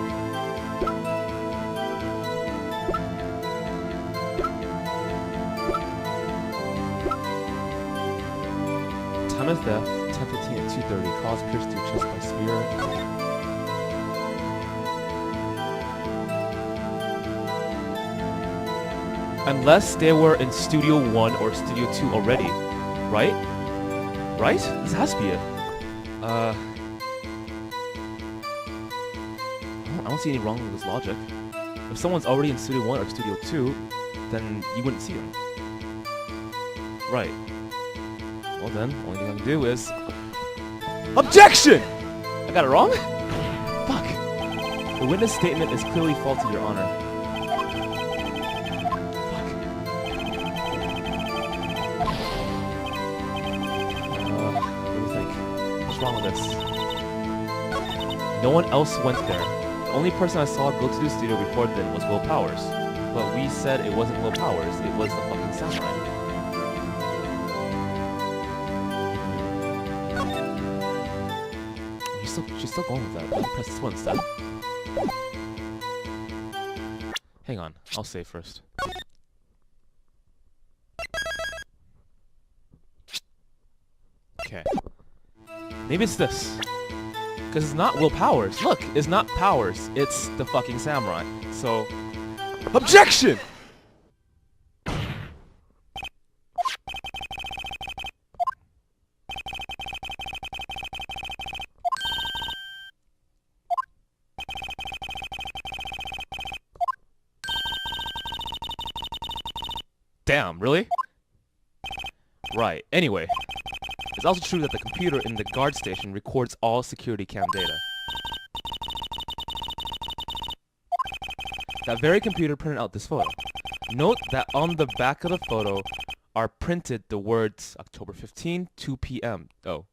Speaker 1: Time of death, 10:15 and 2:30. Cause pierced through chest by spear. Unless they were in Studio 1 or Studio 2 already, right? Right? This has to be it. I don't see any wrong with this logic. If someone's already in Studio 1 or Studio 2, then you wouldn't see them. Right. Well then, only thing I can do is... OBJECTION! I got it wrong? Fuck. The witness statement is clearly faulty, Your Honor. Wrong with this. No one else went there. The only person I saw go to the studio before then was Will Powers. But we said it wasn't Will Powers, it was the fucking samurai. She's still going with that. Why don't you press this one instead? Hang on, I'll save first. Okay. Maybe it's this. Because it's not Will Powers. Look, it's not Powers. It's the fucking samurai. So... OBJECTION! Damn, really? Right, anyway. It's also true that the computer in the guard station records all security cam data. That very computer printed out this photo. Note that on the back of the photo are printed the words October 15, 2 p.m. Oh.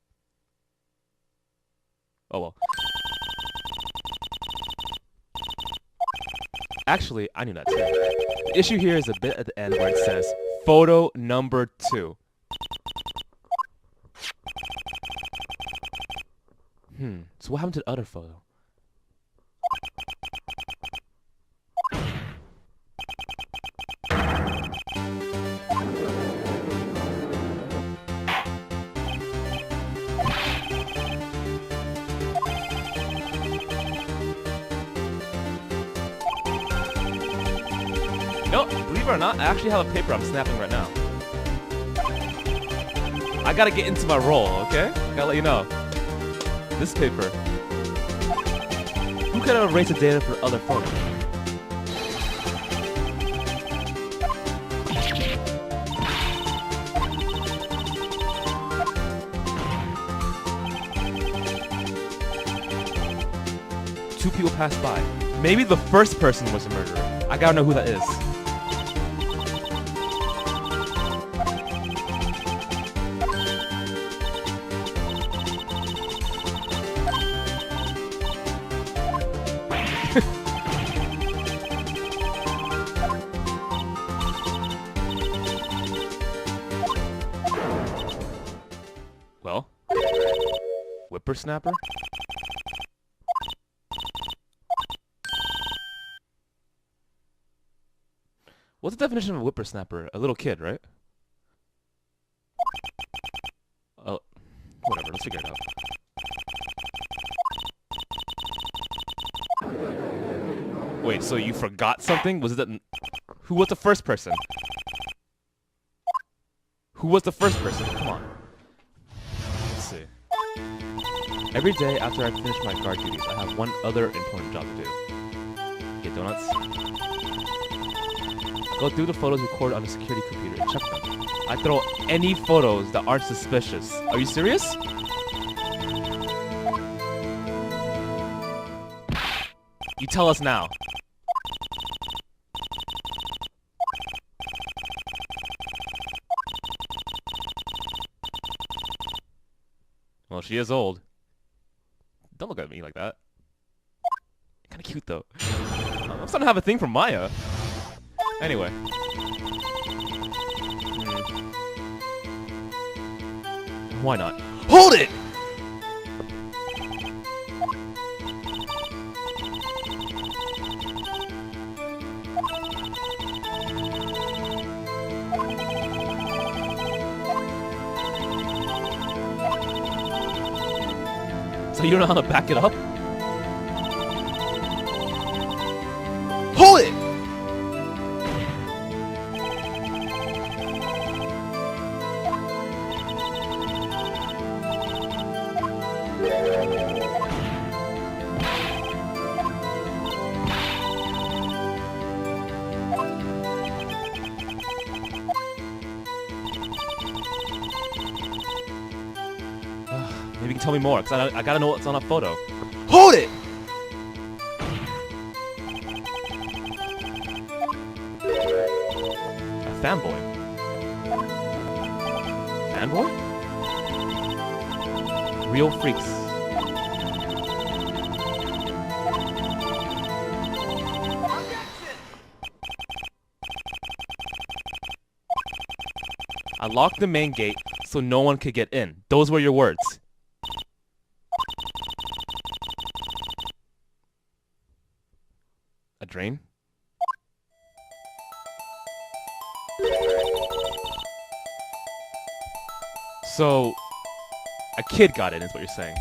Speaker 1: Oh well. Actually, I knew that too. The issue here is a bit at the end where it says, photo number 2. So what happened to the other photo? No, believe it or not, I actually have a paper I'm snapping right now. I gotta get into my role, okay? Gotta let you know. This paper. Who could have erased the data for the other photo? people pass by. Maybe the first person was a murderer. I gotta know who that is. Well, whippersnapper? What's the definition of a whippersnapper? A little kid, right? Oh, whatever, let's figure it out. Wait, so you forgot something? Was it that... Who was the first person? Who was the first person? Come on. Let's see. Every day after I finish my guard duties, I have one other important job to do. Get donuts. Go through the photos recorded on the security computer and check them. I throw any photos that aren't suspicious. Are you serious? You tell us now. Well, she is old. Don't look at me like that. Kinda cute though. I'm starting to have a thing for Maya. Anyway. Why not? Hold it! So you don't know how to back it up? Hold it! Maybe you can tell me more, because I gotta know what's on a photo. Hold it! A fanboy. Fanboy? Real freaks. I locked the main gate so no one could get in. Those were your words. A drain? So, a kid got in is what you're saying.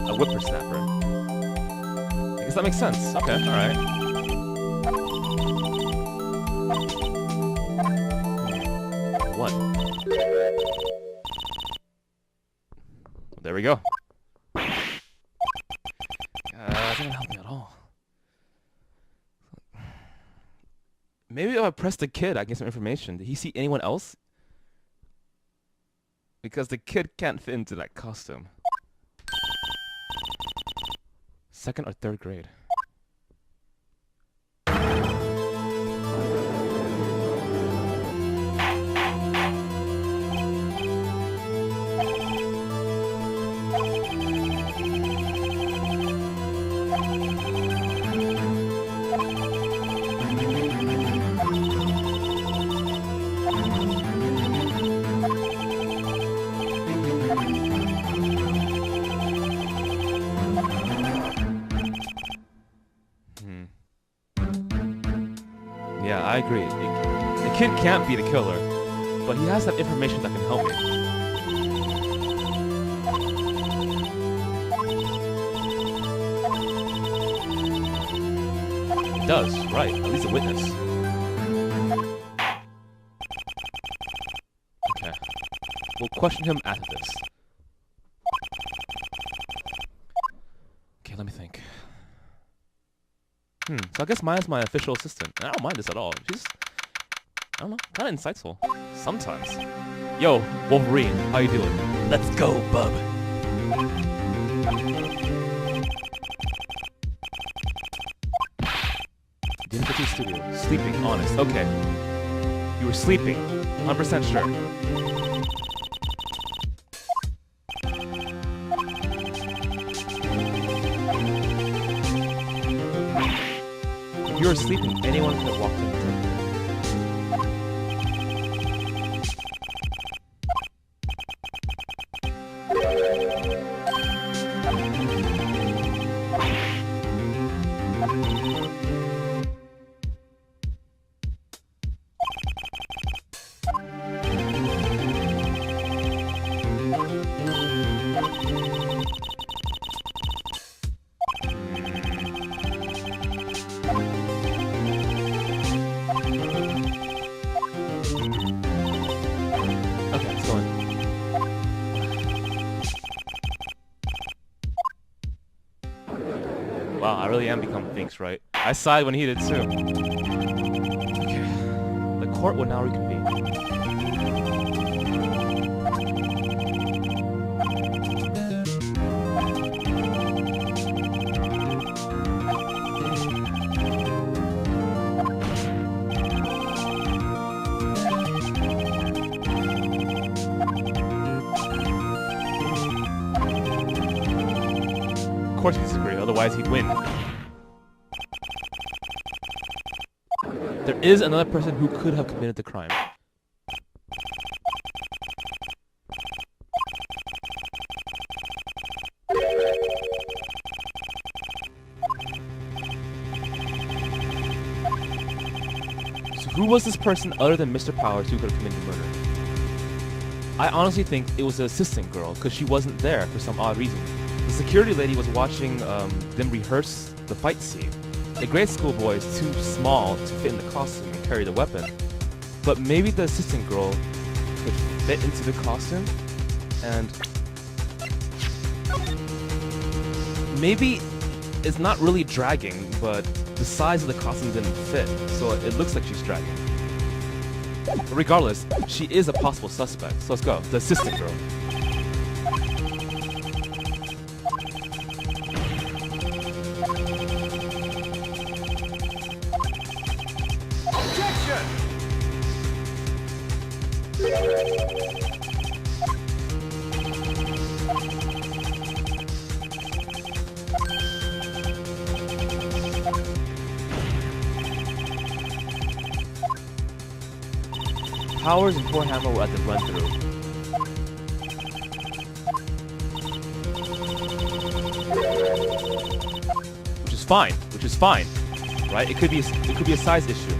Speaker 1: A whippersnapper. I guess that makes sense. Okay, alright. What? Well, there we go. That didn't help me at all. Maybe if I press the kid, I get some information. Did he see anyone else? Because the kid can't fit into that costume. Second or third grade. Yeah, I agree. The kid can't be the killer, but he has that information that can help me. He does, right. At least a witness. Okay. We'll question him after this. Okay, let me think. So I guess Maya's my official assistant. And I don't mind this at all. She's, I don't know, kind of insightful. Sometimes. Yo, Wolverine, how you doing?
Speaker 2: Let's go, bub.
Speaker 1: didn't go to the studio. Sleeping, honest. Okay. You were sleeping. 100% sure. If you were sleeping, anyone could have walked in the room. Okay, it's going. Wow, I really am becoming Finks, right? I sighed when he did too. Okay. The court will now reconvene. Of course he disagrees, otherwise he'd win. There is another person who could have committed the crime. So who was this person other than Mr. Powers who could have committed the murder? I honestly think it was the assistant girl, because she wasn't there for some odd reason. The security lady was watching them rehearse the fight scene. A grade school boy is too small to fit in the costume and carry the weapon. But maybe the assistant girl could fit into the costume, and maybe it's not really dragging, but the size of the costume didn't fit, so it looks like she's dragging. But regardless, she is a possible suspect, so let's go. The assistant girl. Powers and poor Hammer were at the run-through. Which is fine, right? It could be a size issue.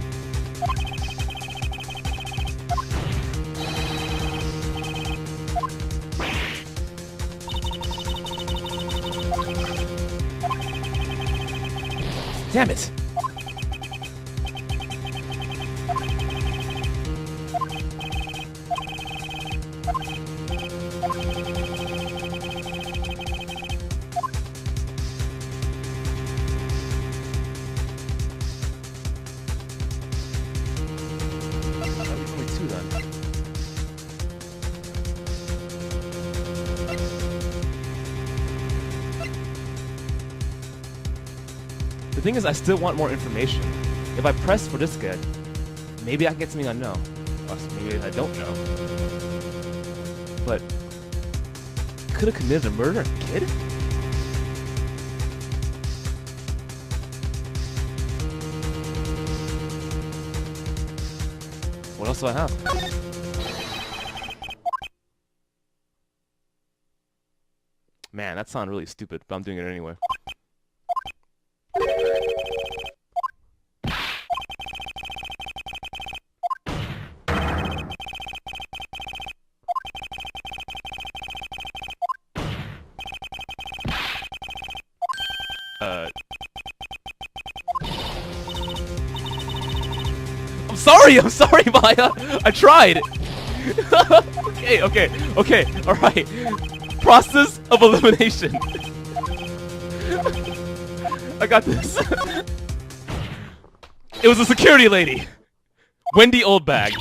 Speaker 1: Damn it! The thing is, I still want more information. If I press for this kid, maybe I can get something I know. Or maybe I don't know. But could have committed a murder, kid? What else do I have? Man, that sounded really stupid, but I'm doing it anyway. I'm sorry, Maya! I tried! Okay, alright. Process of elimination. I got this. It was a security lady! Wendy Oldbag.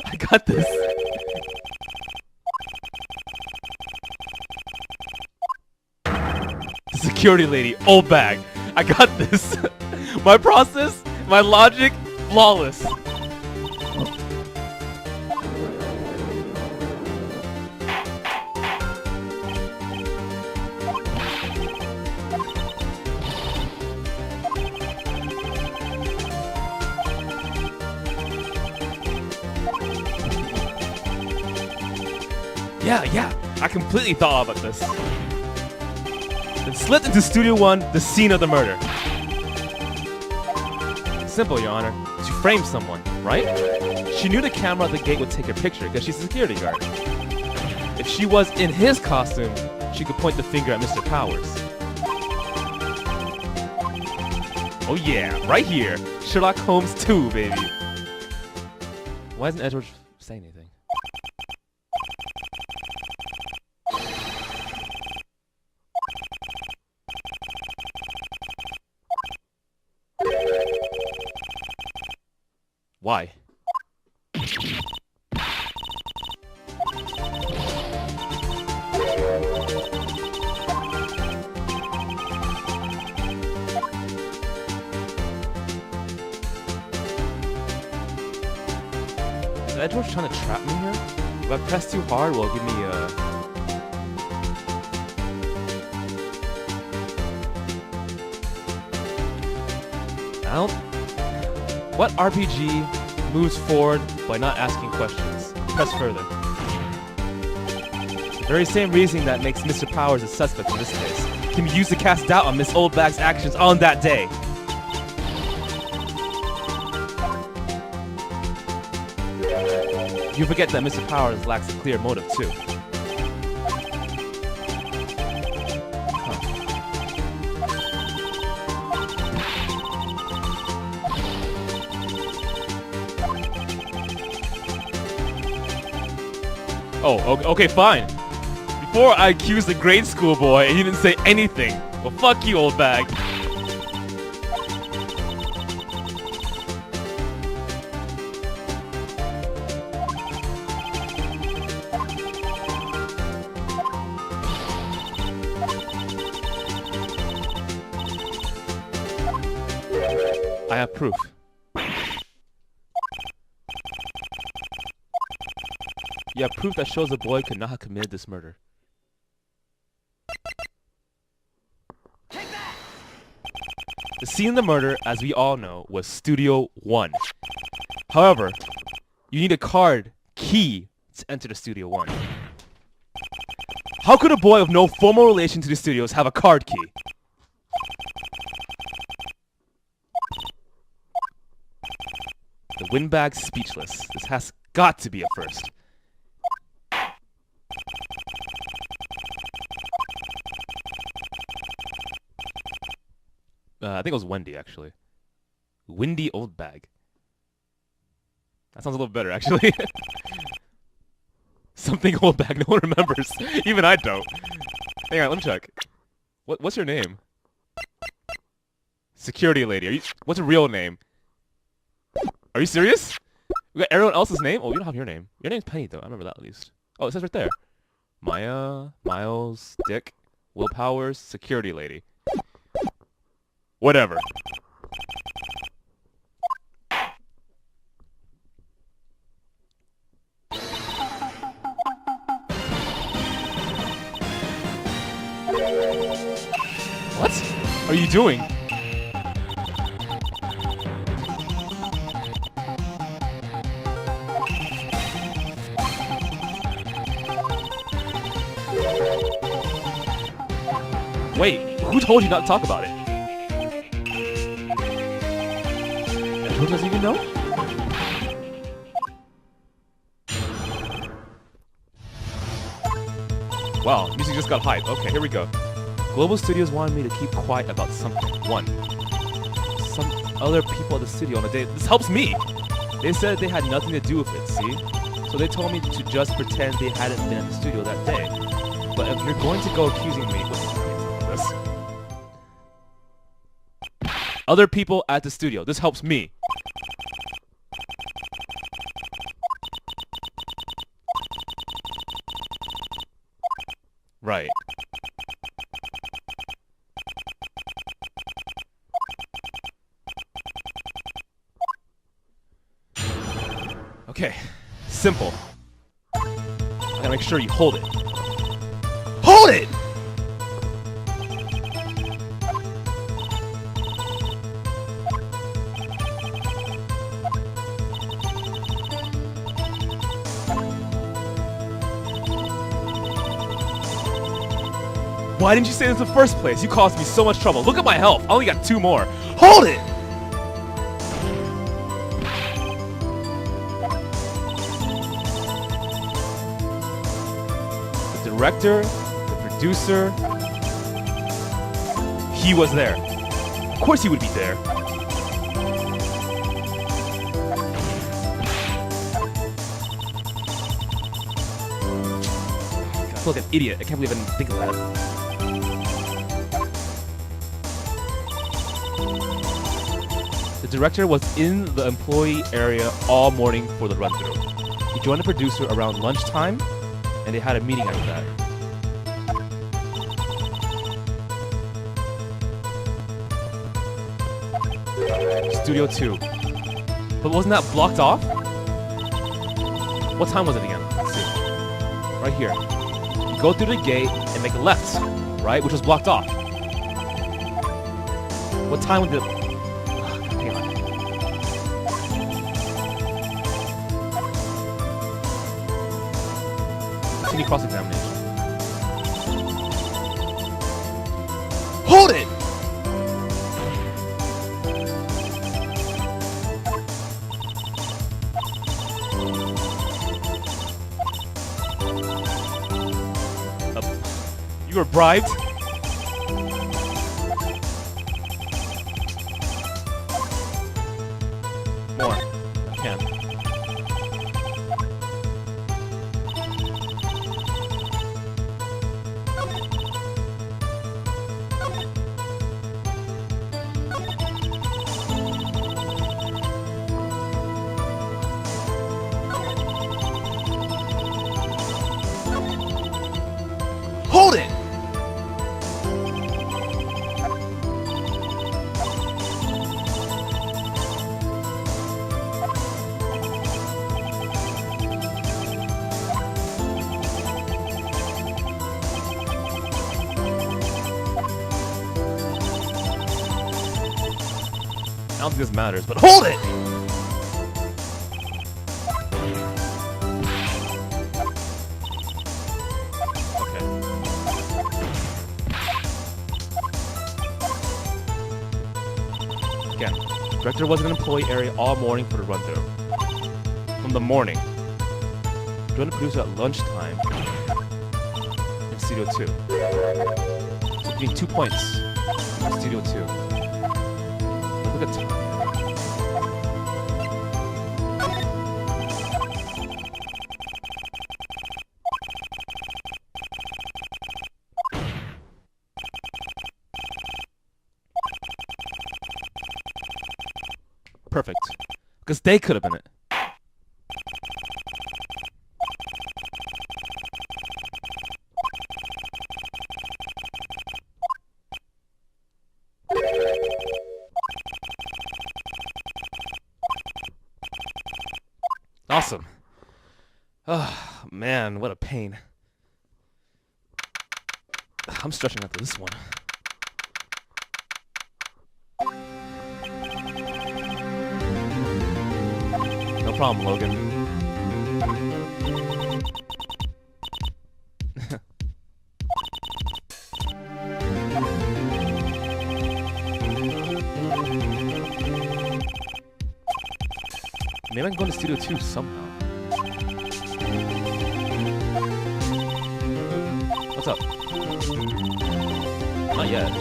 Speaker 1: I got this. security lady, old bag. I got this. My process, my logic, flawless. Yeah, I completely thought about this. Then slipped into Studio 1, the scene of the murder. Simple, Your Honor. To frame someone, right? She knew the camera at the gate would take her picture because she's a security guard. If she was in his costume, she could point the finger at Mr. Powers. Oh yeah, right here. Sherlock Holmes 2, baby. Why isn't Edward saying anything? Why? Is Edward trying to trap me here? If I press too hard, will it give me a... I don't... What RPG moves forward by not asking questions? Press further. The very same reasoning that makes Mr. Powers a suspect in this case can be used to cast doubt on Miss Oldbag's actions on that day. You forget that Mr. Powers lacks a clear motive too. Oh, okay, fine. Before I accused the grade school boy and he didn't say anything. Well, fuck you, old bag. I have proof. You have proof that shows the boy could not have committed this murder. The scene of the murder, as we all know, was Studio 1. However, you need a card key to enter the Studio 1. How could a boy with no formal relation to the studios have a card key? The windbag's speechless. This has got to be a first. I think it was Wendy, actually. Windy Old Bag. That sounds a little better, actually. Something old bag no one remembers. Even I don't. Hang on, let me check. What's your name? Security lady. What's your real name? Are you serious? We got everyone else's name? Oh, you don't have your name. Your name's Penny, though. I remember that at least. Oh, it says right there. Maya, Miles, Dick, Will Powers, security lady. Whatever. What are you doing? Wait, who told you not to talk about it? And who doesn't even know? Wow, music just got hyped. Okay, here we go. Global Studios wanted me to keep quiet about something. One, some other people at the studio on a date. This helps me. They said they had nothing to do with it, see? So they told me to just pretend they hadn't been at the studio that day. But if you're going to go accusing me, this. Other people at the studio. This helps me. Right. Okay, simple. I gotta make sure you hold it. Hold it! Why didn't you say this in the first place? You caused me so much trouble. Look at my health. I only got 2 more. Hold it! The director, the producer, he was there. Of course he would be there. I feel like an idiot. I can't believe I didn't think of that. The director was in the employee area all morning for the run-through. He joined the producer around lunchtime, and they had a meeting after that. Studio 2. But wasn't that blocked off? What time was it again? Let's see. Right here. You go through the gate and make a left, right? Which was blocked off. What time was it? Continue cross-examination. Hold it! You were bribed? More. I can. Hold it! I don't think this matters, but hold it! Again, director was in an employee area all morning for the run-through. From the morning. Joined the producer at lunchtime in Studio 2. So getting 2 points in Studio 2. Look at time. Perfect. Because they could have been it. Awesome. Oh, man, what a pain. I'm stretching after this one. No problem, Logan. Maybe I can go into Studio 2 somehow. What's up? Not yet.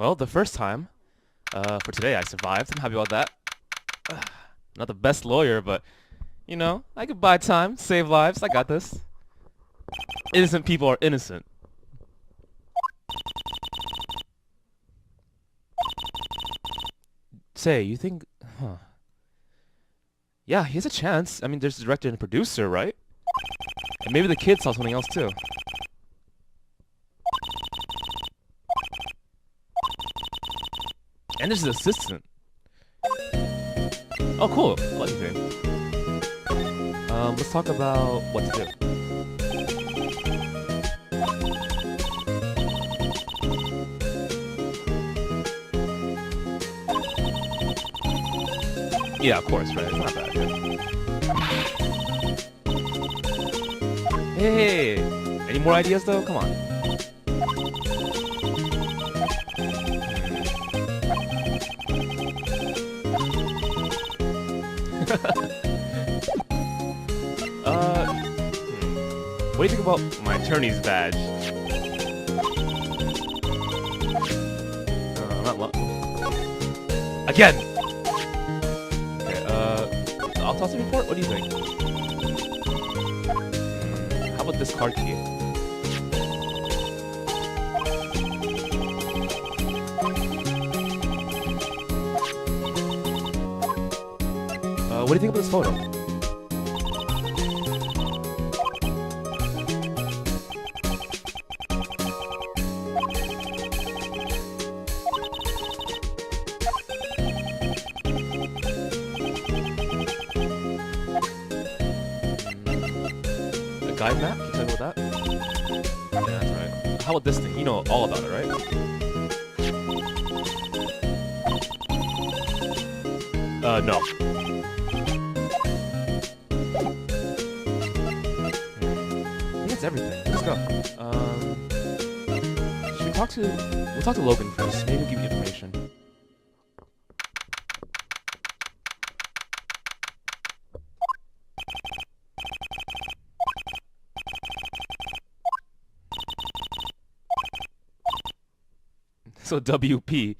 Speaker 1: Well, the first time for today I survived. I'm happy about that. Not the best lawyer, but you know, I could buy time, save lives. I got this. Innocent people are innocent. Say, you think... Huh. Yeah, he has a chance. I mean, there's the director and producer, right? And maybe the kid saw something else, too. And there's his assistant. Oh, cool. Lucky thing. Let's talk about what to do. Yeah, of course, right? It's not bad. Hey! Any more ideas, though? Come on. What do you think about my attorney's badge? Not what? Again! Okay, autopsy report? What do you think? How about this card key? What do you think of this photo? A guide map? Can you tell me about that? Yeah, that's right. How about this thing? You know all about it, right? No. I think it's everything. Let's go. Should we talk to... We'll talk to Logan first. Maybe he'll give you information. So WP.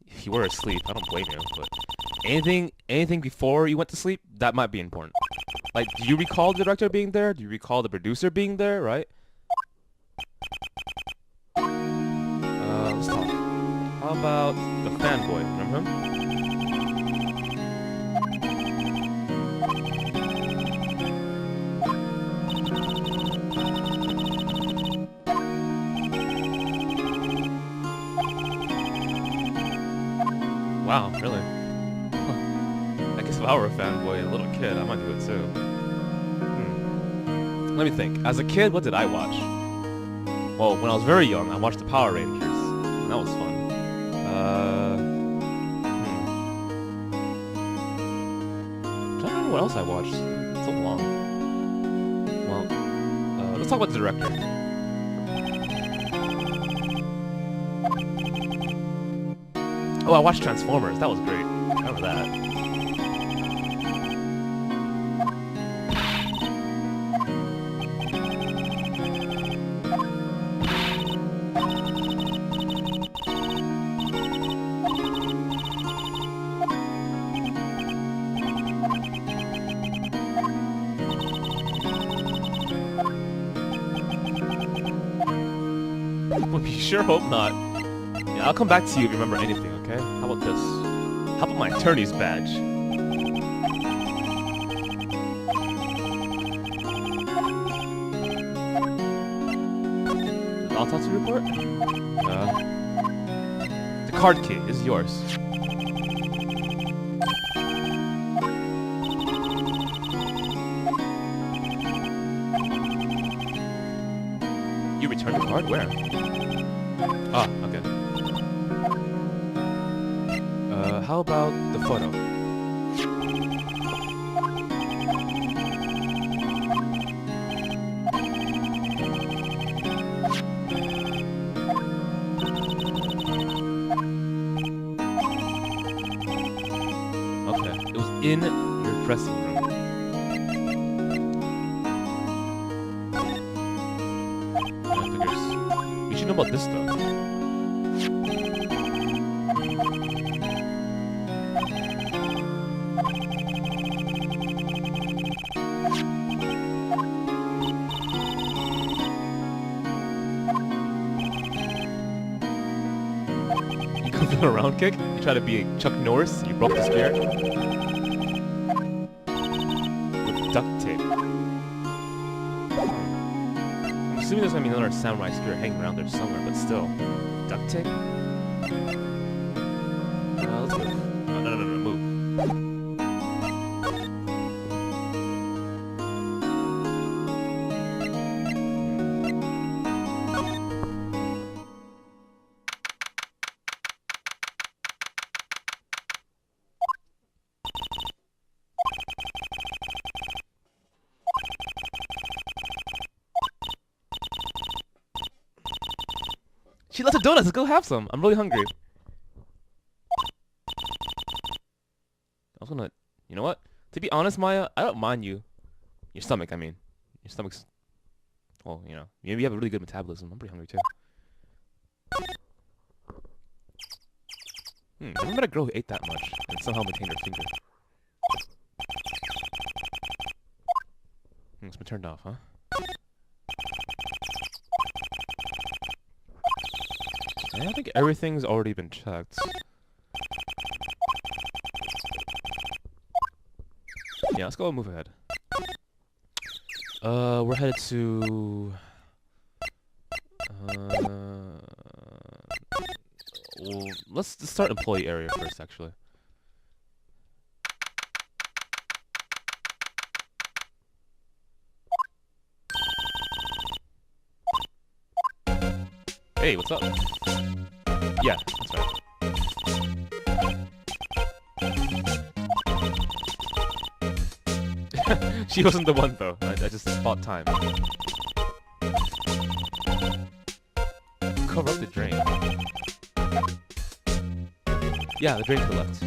Speaker 1: If you were asleep, I don't blame you, but anything before you went to sleep, that might be important. Like, do you recall the director being there? Do you recall the producer being there, right? Let's talk. How about the fanboy? Remember him? Wow, really? I guess if I were a fanboy, a little kid, I might do it too. Let me think. As a kid, what did I watch? Well, when I was very young, I watched the Power Rangers. And that was fun. I'm trying to remember what else I watched. It's so long. Well, let's talk about the director. Oh, I watched Transformers. That was great. I remember that. We sure hope not. Yeah, I'll come back to you if you remember anything, okay? How about this? How about my attorney's badge? The autopsy report? The card key is yours. You returned the card? Where? Ah, okay. How about the photo? Okay, it was in your dressing room. about this though? You go for a round kick? You try to be a Chuck Norris? You broke the spear? With duct tape. I'm assuming there's gonna be another samurai spear hanging around there somewhere, but still. Duct tape? Let's move. No, move. She loves the donuts. Let's go have some. I'm really hungry. I was gonna... You know what? To be honest, Maya, I don't mind you. Your stomach, I mean. Your stomach's... Well, you know. Maybe you have a really good metabolism. I'm pretty hungry, too. I never met a girl who ate that much and somehow maintained her finger. It's been turned off, huh? I think everything's already been checked. Yeah, let's go and move ahead. We're headed to... well, let's start employee area first, actually. Hey, what's up? Yeah, that's right. She wasn't the one, though. I just bought time. Cover up the drain. Yeah, the drain to the left.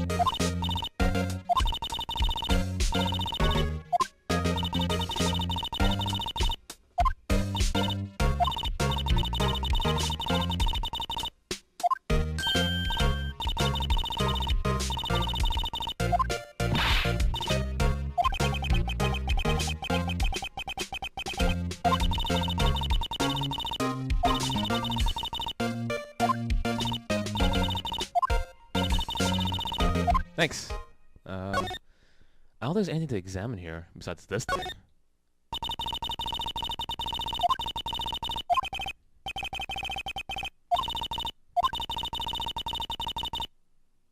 Speaker 1: Thanks. I don't think there's anything to examine here besides this thing.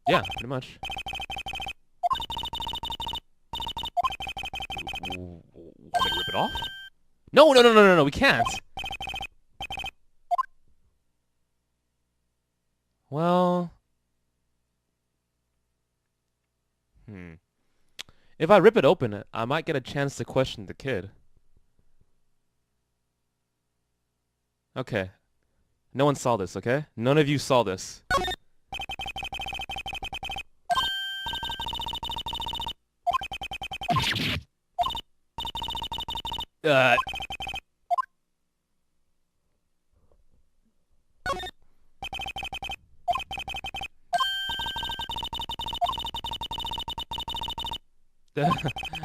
Speaker 1: Yeah, pretty much. Want me to rip it off? No, we can't! Well... If I rip it open, I might get a chance to question the kid. Okay. No one saw this, okay? None of you saw this.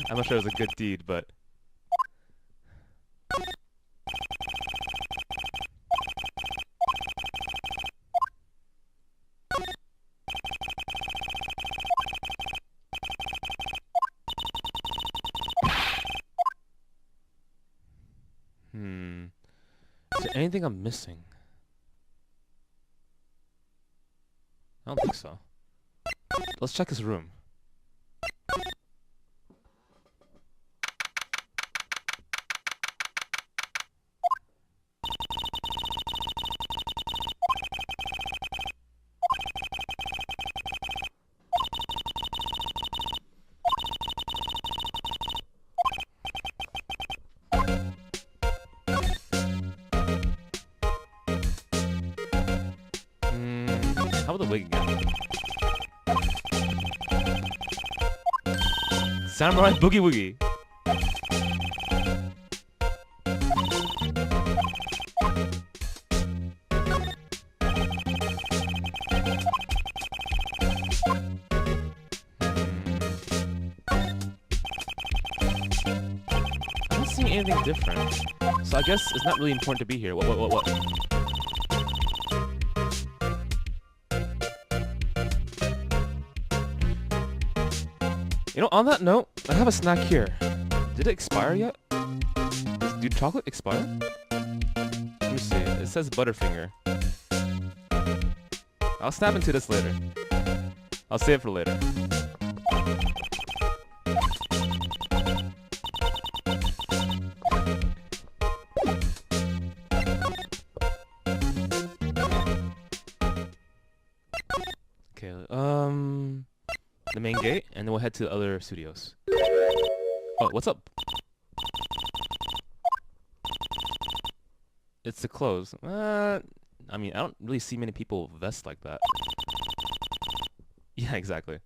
Speaker 1: I'm not sure it was a good deed, but... Is there anything I'm missing? I don't think so. Let's check his room. How about the wig again? Samurai Boogie Woogie. anything different. So I guess it's not really important to be here. What? You know, on that note, I have a snack here. Did it expire yet? Did chocolate expire? Let me see. It says Butterfinger. I'll snap into this later. I'll save it for later. Okay, the main gate, and then we'll head to the other studios. Oh, what's up? It's the clothes. I mean, I don't really see many people vest like that. Yeah, exactly.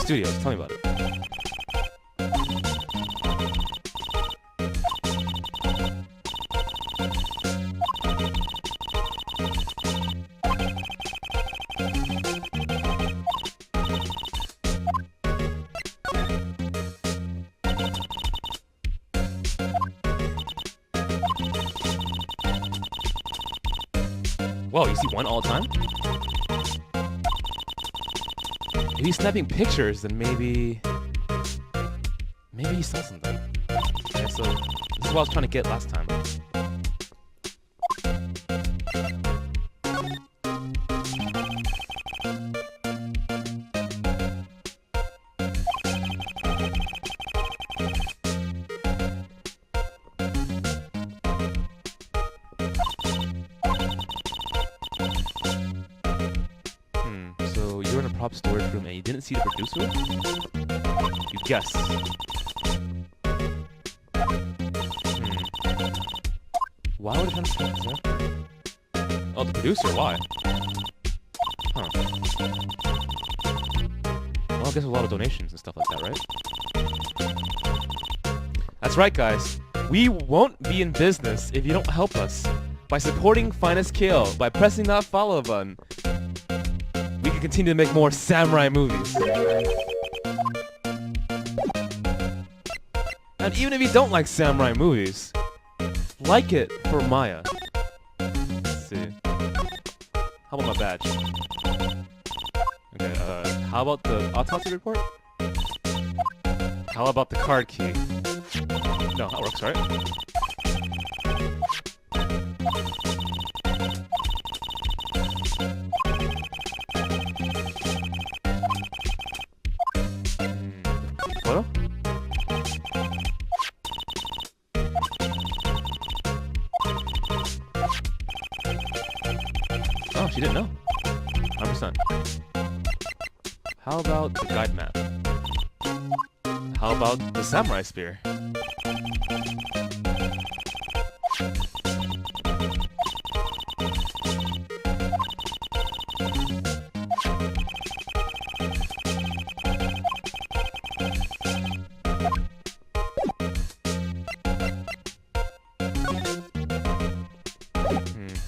Speaker 1: Studios, tell me about it. Whoa, you see one all the time? If he's snapping pictures, then maybe he saw something. Okay, so this is what I was trying to get last time. So you're in a prop storage room and you didn't see the producer? You guess. Why would it have to be? Oh, the producer, why? Huh. Well, I guess a lot of donations and stuff like that, right? That's right, guys. We won't be in business if you don't help us. By supporting FinestKO, by pressing that follow button, we can continue to make more samurai movies. And even if you don't like samurai movies, like it for Maya. Let's see. How about my badge? Okay, how about the autopsy report? How about the card key? No, that works, right? Photo? Oh, she didn't know. 100%. How about the guide map? How about the samurai spear?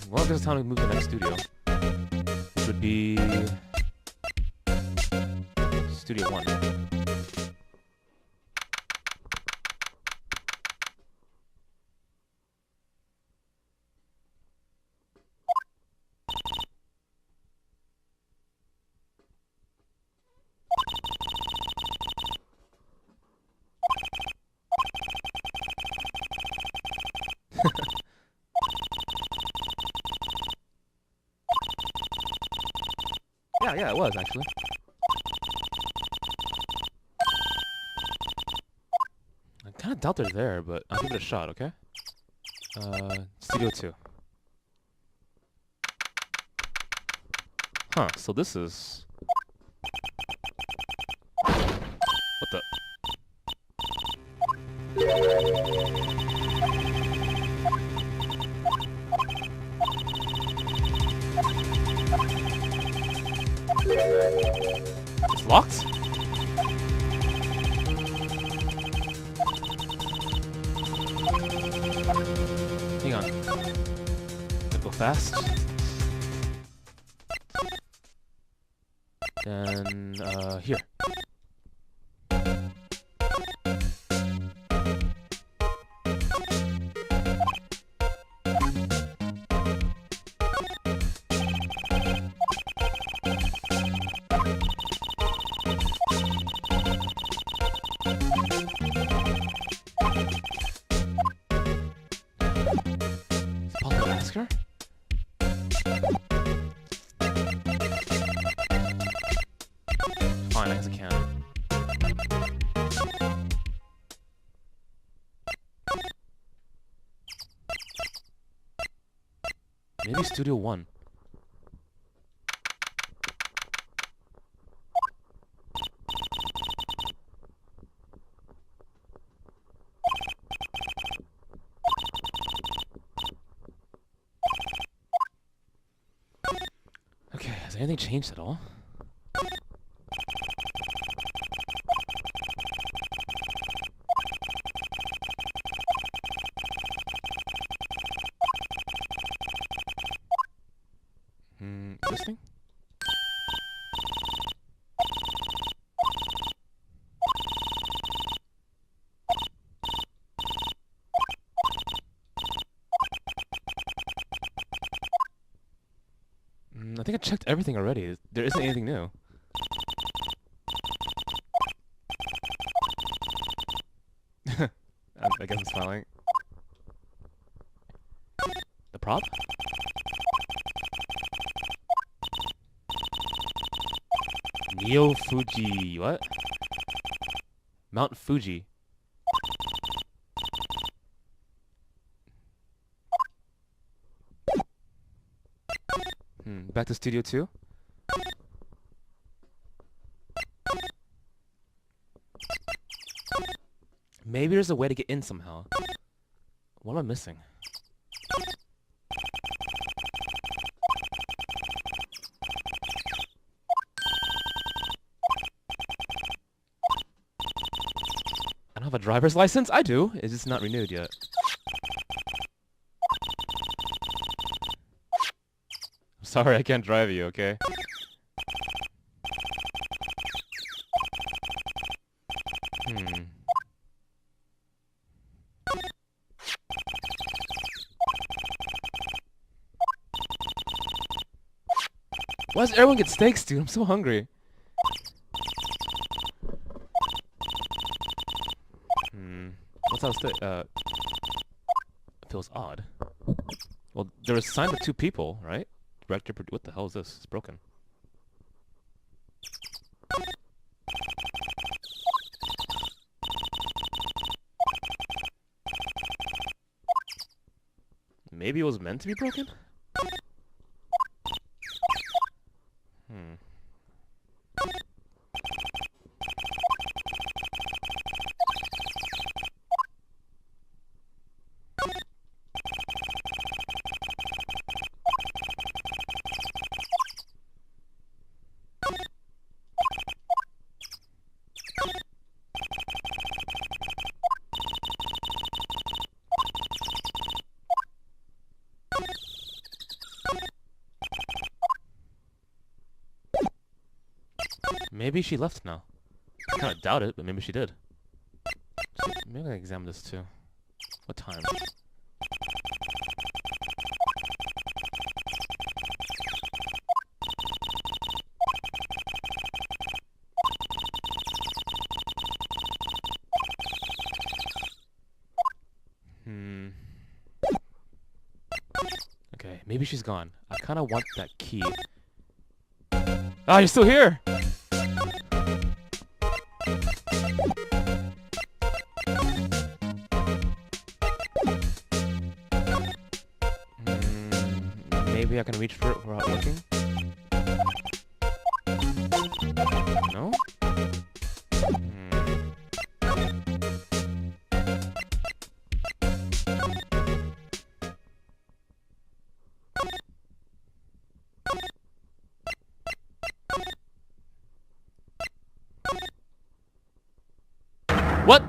Speaker 1: Well, I guess it's time to move to the next studio, which would be Studio 1. Yeah, it was actually. I kind of doubt they're there, but I'll give it a shot, okay? Studio 2. Huh, so this is... What the... It's locked? Hang on. Gotta go fast. Then, here. her? Fine, I guess I can. Maybe Studio 1. Okay, has anything changed at all? This thing? I think I checked everything already. There isn't anything new. I guess I'm smiling. The prop? Neo Fuji. What? Mount Fuji. Back to Studio 2. Maybe there's a way to get in somehow. What am I missing? I don't have a driver's license? I do. It's just not renewed yet. Sorry, I can't drive you, okay? Why does everyone get steaks, dude? I'm so hungry. What's that steak? Feels odd. Well, there was signed to 2 people, right? Director, what the hell is this? It's broken. Maybe it was meant to be broken? Maybe she left now. I kind of doubt it, but maybe she did. So maybe I can examine this too. What time? Okay, maybe she's gone. I kind of want that key. Ah, you're still here! Maybe I can reach for it without looking? No? What?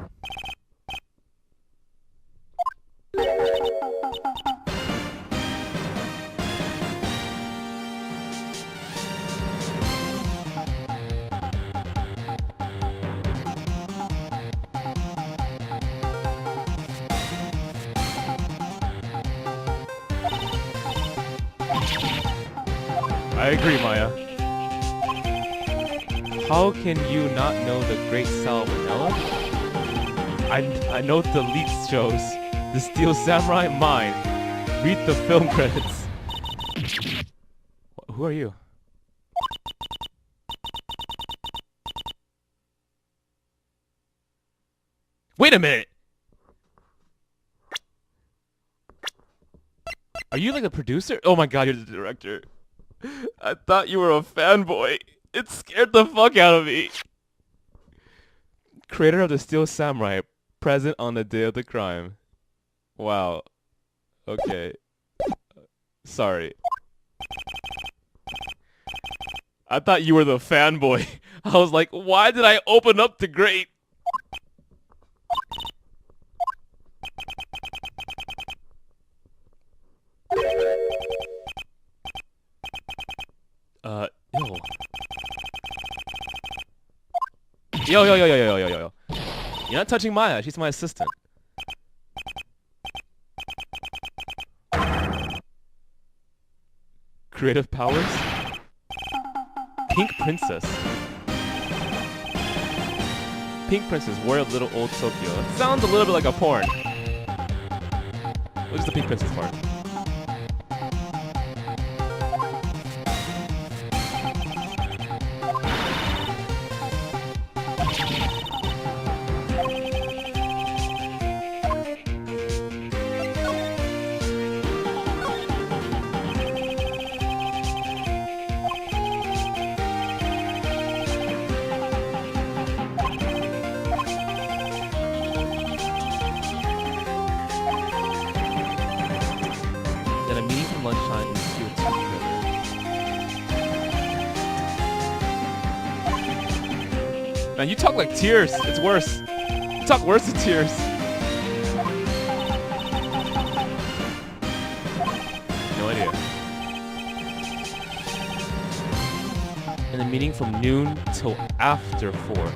Speaker 1: I agree, Maya. How can you not know the great salmonella? I know the lead shows. The Steel Samurai, mine. Read the film credits. Who are you? Wait a minute! Are you like a producer? Oh my god, you're the director. I thought you were a fanboy. It scared the fuck out of me. Creator of the Steel Samurai, present on the day of the crime. Wow. Okay. Sorry. I thought you were the fanboy. I was like, why did I open up to great? Ew. Yo. You're not touching Maya. She's my assistant. Creative powers? Pink Princess. Pink Princess, Warrior of Little Old Tokyo. It sounds a little bit like a porn. What is the Pink Princess part? Then a meeting from lunchtime in Field 2 together. Man, you talk like tears. It's worse. You talk worse than tears. No idea. And a meeting from noon till after 4.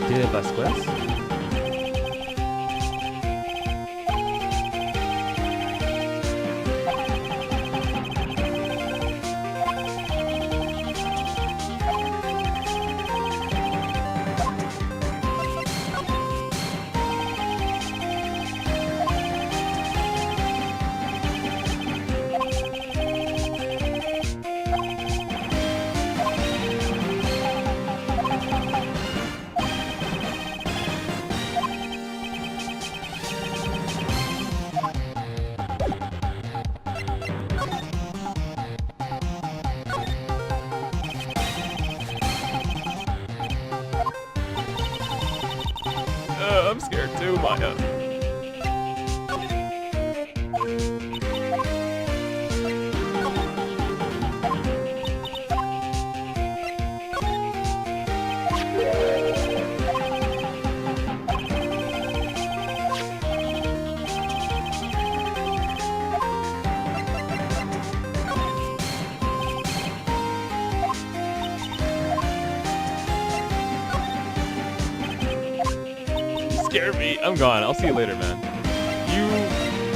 Speaker 1: De Vasquez? I'm scared too, Maya. Scare me. I'm gone. I'll see you later, man.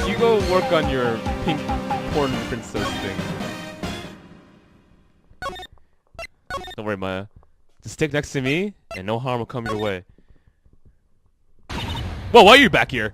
Speaker 1: You go work on your pink porn princess thing. Don't worry, Maya. Just stick next to me, and no harm will come your way. Whoa, why are you back here?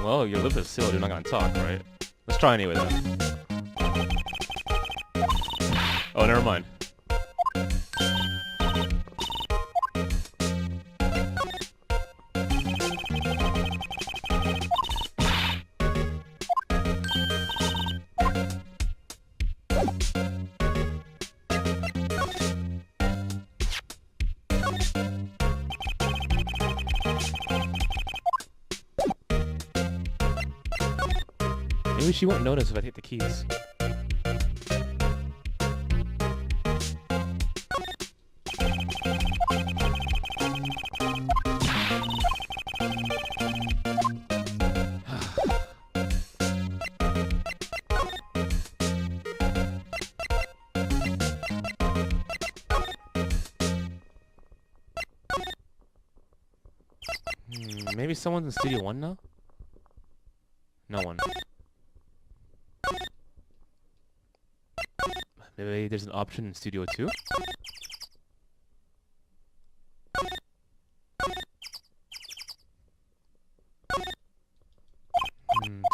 Speaker 1: Well, your lip is sealed. You're not gonna talk, right? Let's try anyway, then. Oh, never mind. Maybe she won't notice if I take the keys. Maybe someone's in Studio 1 now? No one. Maybe there's an option in Studio 2?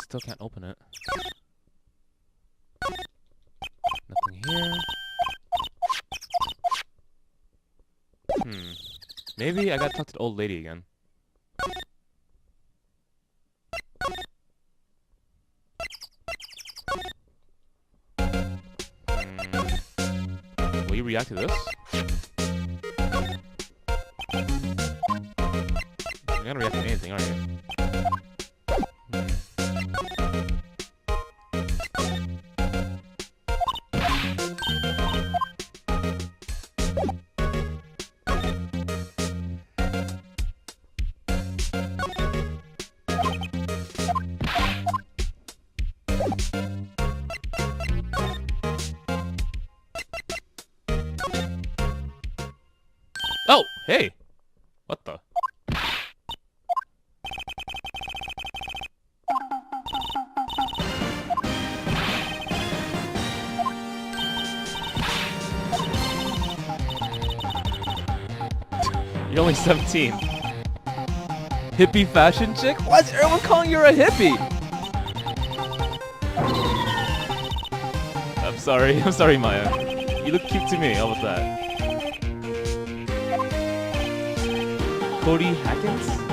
Speaker 1: Still can't open it. Nothing here. Maybe I gotta talk to the old lady again. Will you react to this? You're gonna react to anything, aren't you? Oh, hey! What the? You're only 17. Hippie fashion chick? Why is everyone calling you a hippie? I'm sorry, Maya. You look cute to me, how was that? Cody Hackins?